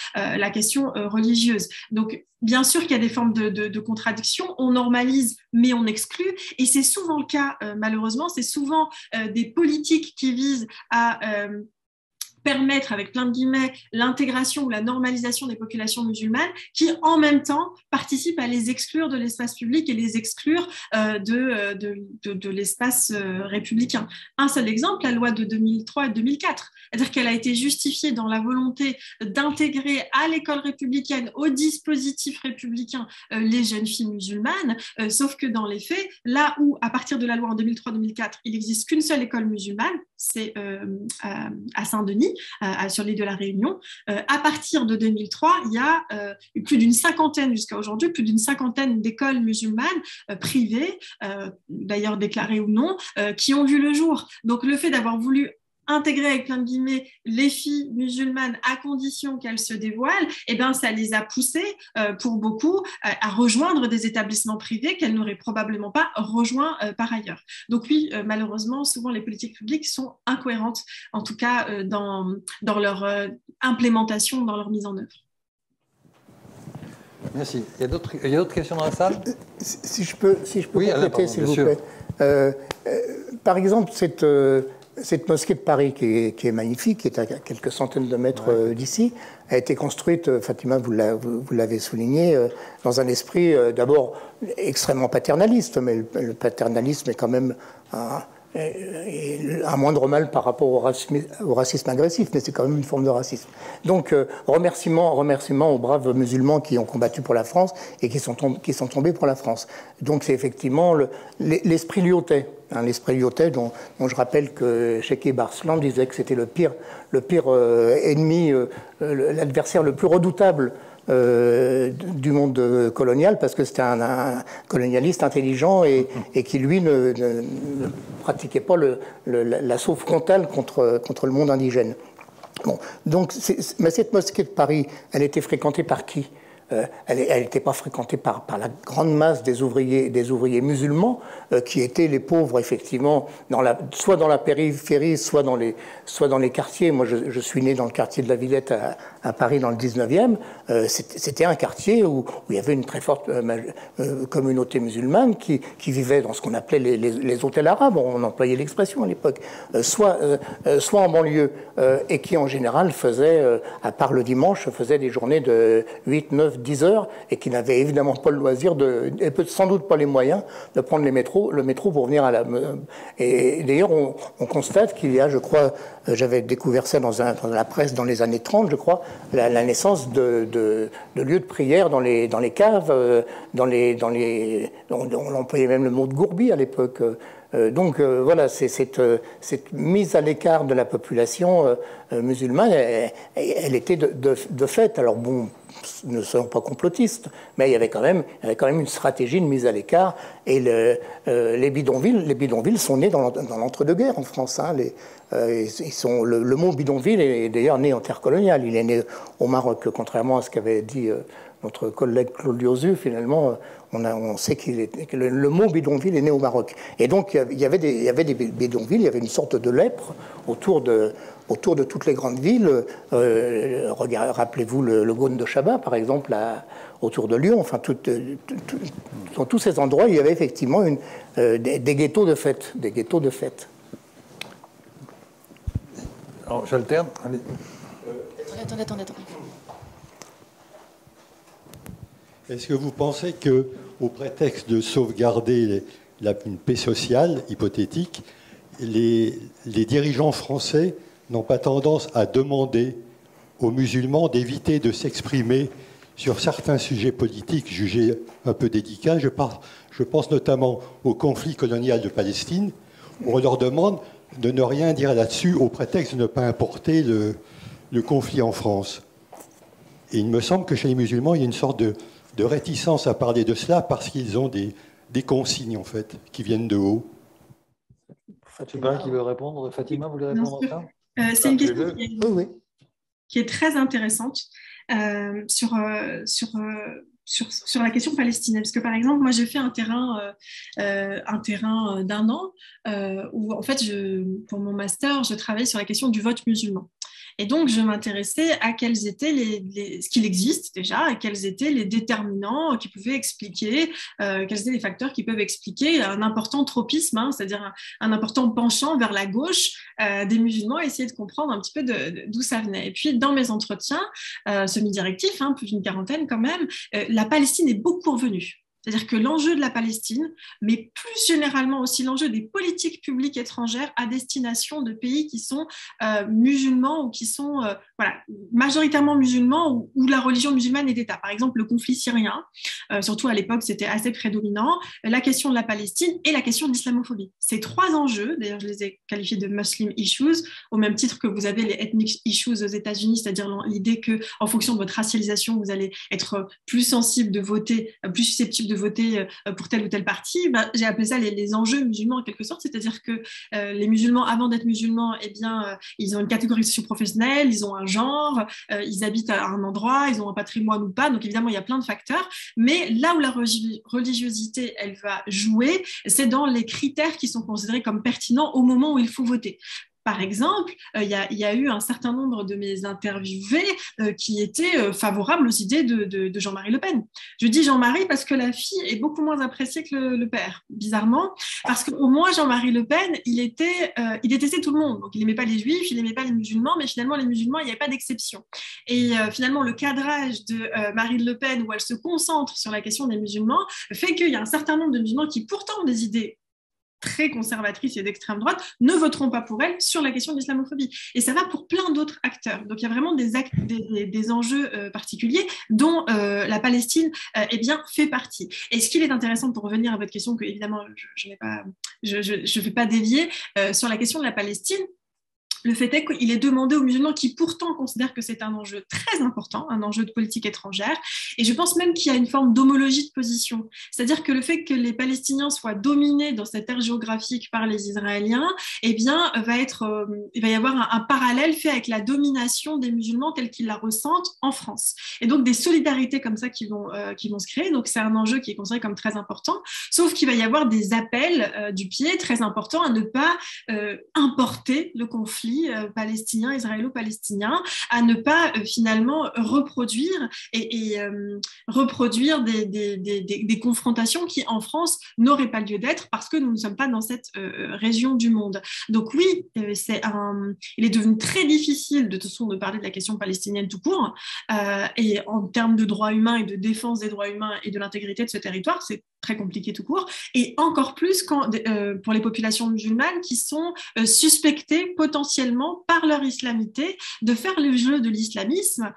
religieuse. Donc bien sûr qu'il y a des formes de contradiction, on normalise mais on exclut, et c'est souvent le cas malheureusement, c'est souvent des politiques qui visent à permettre, avec plein de guillemets, l'intégration ou la normalisation des populations musulmanes qui, en même temps, participent à les exclure de l'espace public et les exclure de l'espace républicain. Un seul exemple, la loi de 2003 et 2004. C'est-à-dire qu'elle a été justifiée dans la volonté d'intégrer à l'école républicaine, au dispositif républicain, les jeunes filles musulmanes, sauf que dans les faits, là où, à partir de la loi en 2003-2004, il n'existe qu'une seule école musulmane, c'est à Saint-Denis, sur l'île de la Réunion. À partir de 2003, il y a plus d'une cinquantaine, jusqu'à aujourd'hui, plus d'une cinquantaine d'écoles musulmanes privées, d'ailleurs déclarées ou non, qui ont vu le jour. Donc le fait d'avoir voulu intégrer avec plein de guillemets les filles musulmanes à condition qu'elles se dévoilent, eh ben, ça les a poussées pour beaucoup à rejoindre des établissements privés qu'elles n'auraient probablement pas rejoints par ailleurs. Donc oui, malheureusement, souvent les politiques publiques sont incohérentes, en tout cas dans leur implémentation, dans leur mise en œuvre. Merci. Il y a d'autres questions dans la salle ? Si je peux compléter, s'il vous plaît. Par exemple, cette mosquée de Paris qui est magnifique, qui est à quelques centaines de mètres d'ici, a été construite, Fatima, vous l'avez souligné, dans un esprit d'abord extrêmement paternaliste, mais le paternalisme est quand même un moindre mal par rapport au racisme agressif, mais c'est quand même une forme de racisme. Donc, remerciements aux braves musulmans qui ont combattu pour la France et qui sont tombés pour la France. Donc, c'est effectivement l'esprit lyottais. L'esprit lyottais dont je rappelle que Sheikh Barslan disait que c'était le pire ennemi, l'adversaire le plus redoutable du monde colonial, parce que c'était un colonialiste intelligent et qui, lui, ne pratiquait pas l'assaut frontal contre le monde indigène. Bon, donc, mais cette mosquée de Paris, elle était fréquentée par qui ? Elle n'était pas fréquentée par la grande masse des ouvriers musulmans, qui étaient les pauvres, effectivement, soit dans la périphérie, soit dans les quartiers. Moi, je suis né dans le quartier de la Villette à Paris, dans le 19e. C'était un quartier où il y avait une très forte communauté musulmane qui vivait dans ce qu'on appelait les hôtels arabes, on employait l'expression à l'époque, soit en banlieue, et qui, en général, à part le dimanche, faisait des journées de 8, 9, 10 heures, et qui n'avaient évidemment pas le loisir, et sans doute pas les moyens de prendre le métro pour venir Et d'ailleurs, on constate qu'il y a, je crois, j'avais découvert ça dans la presse dans les années 30, je crois, la naissance de lieux de prière dans les caves, on employait même le mot de gourbi à l'époque. Donc voilà, cette mise à l'écart de la population musulmane, elle était de fait. Alors bon, ne soyons pas complotistes, mais il y avait quand même une stratégie de mise à l'écart. Et les bidonvilles sont nés dans l'entre-deux-guerres en France. Hein. Le mot bidonville est d'ailleurs né en terre coloniale. Il est né au Maroc, contrairement à ce qu'avait dit notre collègue Claude Liozu. Finalement, on sait que le mot bidonville est né au Maroc. Et donc, il y avait des bidonvilles, il y avait une sorte de lèpre autour de toutes les grandes villes. Rappelez-vous le Gaune de Chabat, par exemple, autour de Lyon. Enfin, dans tous ces endroits, il y avait effectivement des ghettos de fête. Des ghettos de fête. Alors, j'alterne. Allez. Attendez. Est-ce que vous pensez qu'au prétexte de sauvegarder une paix sociale hypothétique, les dirigeants français n'ont pas tendance à demander aux musulmans d'éviter de s'exprimer sur certains sujets politiques jugés un peu délicats? Je pense notamment au conflit colonial de Palestine, où on leur demande de ne rien dire là-dessus au prétexte de ne pas importer le conflit en France. Et il me semble que chez les musulmans, il y a une sorte de réticence à parler de cela parce qu'ils ont des consignes, en fait, qui viennent de haut. Je ne sais pas qui veut répondre. Fatima, vous voulez répondre à ça? C'est une question qui est très intéressante sur la question palestinienne. Parce que, par exemple, moi, j'ai fait un terrain d'1 an où, en fait, pour mon master, je travaillais sur la question du vote musulman. Et donc, je m'intéressais à quels étaient ce qu'il existe déjà, à quels étaient les déterminants qui pouvaient expliquer, quels étaient les facteurs qui peuvent expliquer un important tropisme, c'est-à-dire un important penchant vers la gauche des musulmans, et essayer de comprendre un petit peu d'où ça venait. Et puis, dans mes entretiens semi-directifs, plus d'une quarantaine quand même, la Palestine est beaucoup revenue. C'est-à-dire que l'enjeu de la Palestine, mais plus généralement aussi l'enjeu des politiques publiques étrangères à destination de pays qui sont musulmans ou qui sont majoritairement musulmans où la religion musulmane est d'État. Par exemple, le conflit syrien, surtout à l'époque, c'était assez prédominant, la question de la Palestine et la question de l'islamophobie. Ces 3 enjeux, d'ailleurs, je les ai qualifiés de Muslim issues, au même titre que vous avez les ethnic issues aux États-Unis, c'est-à-dire l'idée qu'en fonction de votre racialisation, vous allez être plus sensible de voter, plus susceptible de voter pour tel ou tel parti. J'ai appelé ça les enjeux musulmans en quelque sorte, c'est-à-dire que les musulmans, avant d'être musulmans, ils ont une catégorie socio-professionnelle, ils ont un genre, ils habitent à un endroit, ils ont un patrimoine ou pas, donc évidemment il y a plein de facteurs, mais là où la religiosité elle va jouer, c'est dans les critères qui sont considérés comme pertinents au moment où il faut voter. par exemple, il y a eu un certain nombre de mes interviewés qui étaient favorables aux idées de Jean-Marie Le Pen. Je dis Jean-Marie parce que la fille est beaucoup moins appréciée que le père, bizarrement, parce qu'au moins Jean-Marie Le Pen, il détestait tout le monde. Donc il n'aimait pas les juifs, il n'aimait pas les musulmans, mais finalement les musulmans, il n'y avait pas d'exception. Et finalement, le cadrage de Marine Le Pen, où elle se concentre sur la question des musulmans, fait qu'il y a un certain nombre de musulmans qui pourtant ont des idées très conservatrices et d'extrême droite, ne voteront pas pour elle sur la question de l'islamophobie. Et ça va pour plein d'autres acteurs. Donc il y a vraiment des enjeux particuliers dont la Palestine fait partie. Et ce qu'il est intéressant, pour revenir à votre question, que évidemment je ne vais pas dévier, sur la question de la Palestine, le fait est qu'il est demandé aux musulmans qui pourtant considèrent que c'est un enjeu très important, un enjeu de politique étrangère, et je pense même qu'il y a une forme d'homologie de position. C'est-à-dire que le fait que les Palestiniens soient dominés dans cette aire géographique par les Israéliens, il va y avoir un parallèle fait avec la domination des musulmans telle qu'ils la ressentent en France. Et donc des solidarités comme ça qui vont se créer. Donc c'est un enjeu qui est considéré comme très important, sauf qu'il va y avoir des appels du pied très importants à ne pas importer le conflit palestinien, israélo-palestinien, à ne pas finalement reproduire reproduire des confrontations qui en France n'auraient pas lieu d'être parce que nous ne sommes pas dans cette région du monde. Donc oui, il est devenu très difficile de toute façon de parler de la question palestinienne tout court, et en termes de droits humains et de défense des droits humains et de l'intégrité de ce territoire, c'est très compliqué tout court, et encore plus pour les populations musulmanes qui sont suspectées potentiellement par leur islamité de faire le jeu de l'islamisme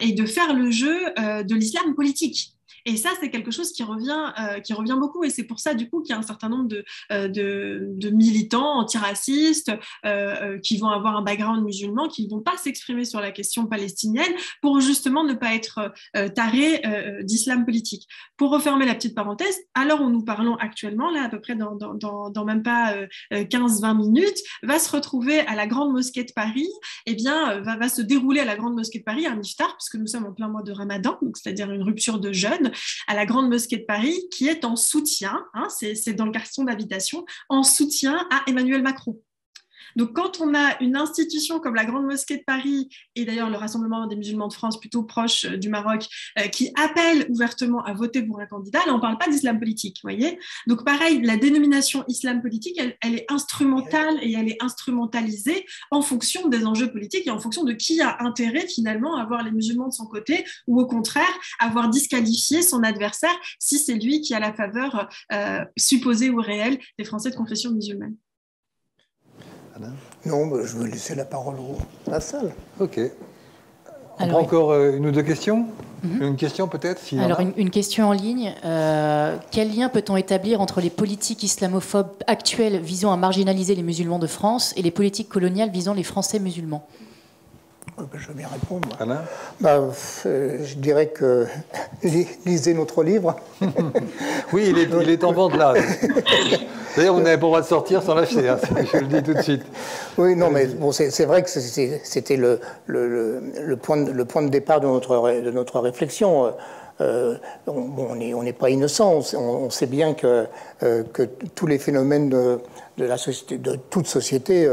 et de faire le jeu de l'islam politique. Et ça, c'est quelque chose qui revient beaucoup. Et c'est pour ça, du coup, qu'il y a un certain nombre de militants antiracistes qui vont avoir un background musulman, qui ne vont pas s'exprimer sur la question palestinienne pour justement ne pas être tarés d'islam politique. Pour refermer la petite parenthèse, à l'heure où nous parlons actuellement, là, à peu près dans même pas 15-20 minutes, va se retrouver à la Grande Mosquée de Paris, va se dérouler à la Grande Mosquée de Paris un iftar, puisque nous sommes en plein mois de Ramadan, donc c'est-à-dire une rupture de jeûne, à la Grande Mosquée de Paris, qui est en soutien, c'est dans le quartier d'habitation, en soutien à Emmanuel Macron. Donc, quand on a une institution comme la Grande Mosquée de Paris, et d'ailleurs le Rassemblement des musulmans de France, plutôt proche du Maroc, qui appelle ouvertement à voter pour un candidat, là, on ne parle pas d'islam politique, vous voyez. Donc, pareil, la dénomination islam politique, elle est instrumentale et elle est instrumentalisée en fonction des enjeux politiques et en fonction de qui a intérêt, finalement, à avoir les musulmans de son côté ou, au contraire, avoir disqualifié son adversaire si c'est lui qui a la faveur supposée ou réelle des Français de confession musulmane. Non, je vais laisser la parole à la salle. Ok. On prend encore une ou deux questions. Une question peut-être Alors, une question en ligne. Quel lien peut-on établir entre les politiques islamophobes actuelles visant à marginaliser les musulmans de France et les politiques coloniales visant les Français musulmans ? Je vais bien répondre. Alain ? Je dirais que lisez notre livre. Oui, il est en vente là. D'ailleurs, vous n'avez pas le droit de sortir sans l'acheter, hein, je le dis tout de suite. Oui, non, mais bon, c'est vrai que c'était le point de départ de notre réflexion. On n'est pas innocent. On sait bien que tous les phénomènes de la société, de toute société,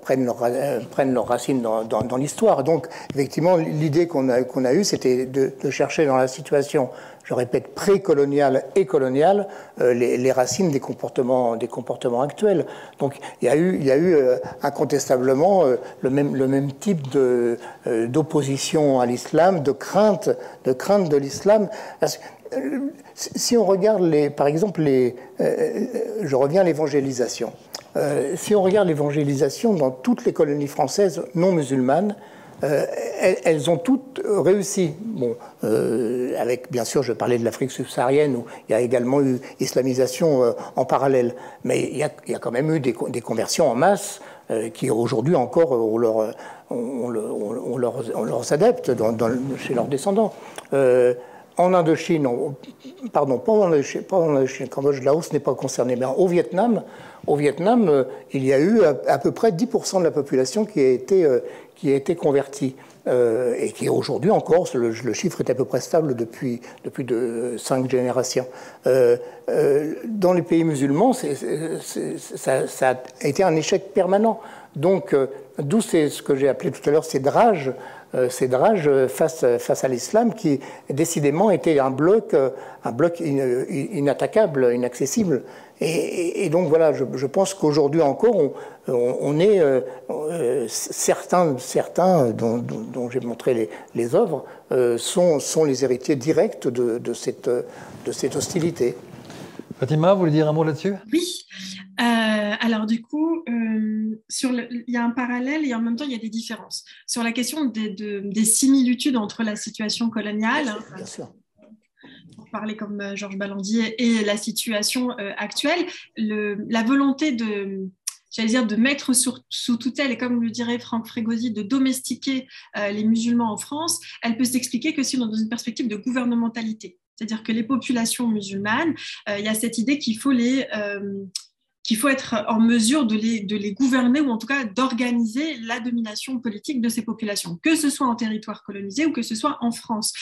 prennent leurs racines dans l'histoire. Donc, effectivement, l'idée qu'on a eue, c'était de chercher dans la situation, je répète, précoloniale et coloniale, les racines des comportements actuels. Donc, il y a eu incontestablement le même type d'opposition à l'islam, de crainte de l'islam. Si on regarde par exemple, je reviens à l'évangélisation. Si on regarde l'évangélisation dans toutes les colonies françaises non musulmanes, elles ont toutes réussi. Bon, avec, bien sûr, je parlais de l'Afrique subsaharienne où il y a également eu islamisation en parallèle. Mais il y a quand même eu des conversions en masse qui aujourd'hui encore ont leurs adeptes chez leurs descendants. en Indochine, pardon, pas en Indochine, Cambodge, Laos n'est pas concerné, mais au Vietnam, il y a eu à peu près 10% de la population qui a été convertie. Et qui aujourd'hui encore, le chiffre est à peu près stable depuis 5 générations. Dans les pays musulmans, ça a été un échec permanent. Donc, d'où ce que j'ai appelé tout à l'heure ces drages face à l'islam, qui décidément était un bloc inattaquable, inaccessible. Et donc voilà, je pense qu'aujourd'hui encore, on est certains dont j'ai montré les œuvres sont les héritiers directs de cette hostilité. Fatima, vous voulez dire un mot là-dessus? Oui. Alors du coup, il y a un parallèle et en même temps il y a des différences. Sur la question des similitudes entre la situation coloniale, bien sûr, pour parler comme Georges Ballandier, et la situation actuelle, la volonté de mettre sous tutelle, et comme le dirait Franck Frégosi, de domestiquer les musulmans en France, elle peut s'expliquer que si on est dans une perspective de gouvernementalité. C'est-à-dire que les populations musulmanes, il y a cette idée qu'il faut être en mesure de les gouverner, ou en tout cas d'organiser la domination politique de ces populations, que ce soit en territoire colonisé ou que ce soit en France.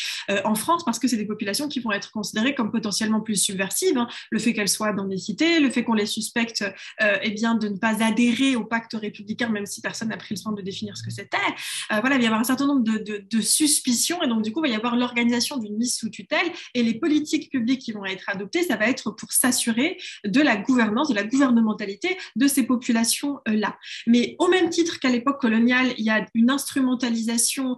En France, parce que c'est des populations qui vont être considérées comme potentiellement plus subversives, hein. Le fait qu'elles soient dans des cités, le fait qu'on les suspecte de ne pas adhérer au pacte républicain, même si personne n'a pris le soin de définir ce que c'était. Voilà, il va y avoir un certain nombre de suspicions, et donc du coup, il va y avoir l'organisation d'une mise sous tutelle, et les politiques publiques qui vont être adoptées, ça va être pour s'assurer de la gouvernance, de la gouvernementalité de ces populations-là. Mais au même titre qu'à l'époque coloniale, il y a une instrumentalisation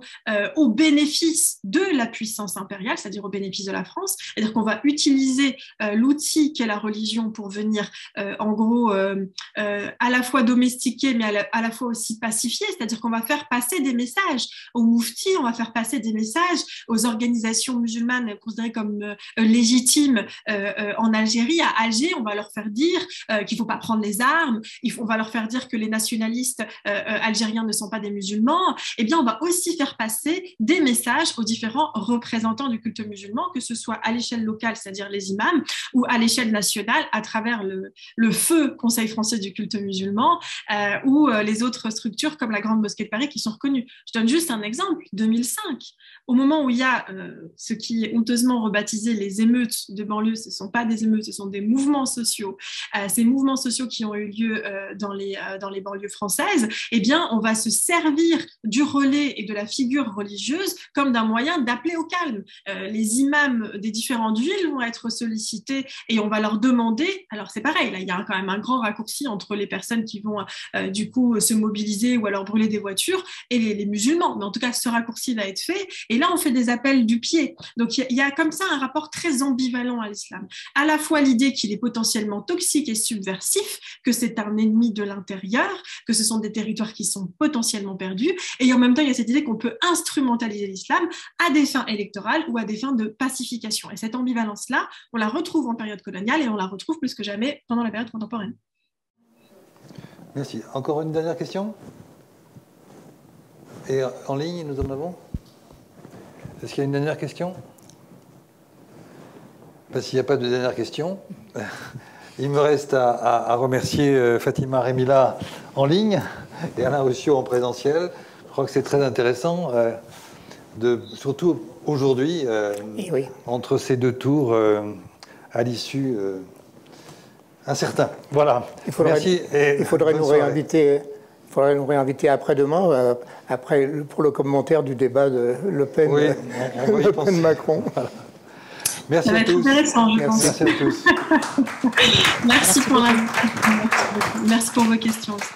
au bénéfice de la puissance impériale, c'est-à-dire au bénéfice de la France, c'est-à-dire qu'on va utiliser l'outil qu'est la religion pour venir, en gros, à la fois domestiquer, mais à la fois aussi pacifier, c'est-à-dire qu'on va faire passer des messages aux mouftis, on va faire passer des messages aux organisations musulmanes considérées comme légitimes en Algérie, à Alger, on va leur faire dire qu'il ne faut pas prendre les armes, on va leur faire dire que les nationalistes algériens ne sont pas des musulmans. Eh bien, on va aussi faire passer des messages aux différents représentants du culte musulman, que ce soit à l'échelle locale, c'est-à-dire les imams, ou à l'échelle nationale, à travers le feu Conseil français du culte musulman, ou les autres structures comme la Grande Mosquée de Paris qui sont reconnues. Je donne juste un exemple, 2005, au moment où il y a ce qui est honteusement rebaptisé les émeutes de banlieue, ce ne sont pas des émeutes, ce sont des mouvements sociaux. Ces mouvements sociaux qui ont eu lieu dans les banlieues françaises, eh bien, on va se servir du relais et de la figure religieuse comme d'un moyen d'appeler au calme. Les imams des différentes villes vont être sollicités et on va leur demander, alors c'est pareil, là il y a quand même un grand raccourci entre les personnes qui vont du coup se mobiliser ou alors brûler des voitures et les musulmans, mais en tout cas ce raccourci va être fait, et là on fait des appels du pied. Donc il y a comme ça un rapport très ambivalent à l'islam. À la fois l'idée qu'il est potentiellement toxique et subversif, que c'est un ennemi de l'intérieur, que ce sont des territoires qui sont potentiellement perdus, et en même temps il y a cette idée qu'on peut instrumentaliser l'islam à des fins électorales ou à des fins de pacification. Et cette ambivalence-là, on la retrouve en période coloniale et on la retrouve plus que jamais pendant la période contemporaine. Merci. Encore une dernière question? Et en ligne, nous en avons? Est-ce qu'il y a une dernière question? Parce qu'il n'y a pas de dernière question. Il me reste à remercier Fatima Remila en ligne et Alain Rossiot en présentiel. Je crois que c'est très intéressant, surtout aujourd'hui, oui, entre ces deux tours, à l'issue incertain. Voilà. Merci. Il faudrait nous réinviter. Il faudrait nous réinviter après-demain, pour le commentaire du débat de Le Pen, oui, Le Pen Macron. Voilà. Merci à tous. Merci à tous. Merci pour vos questions aussi.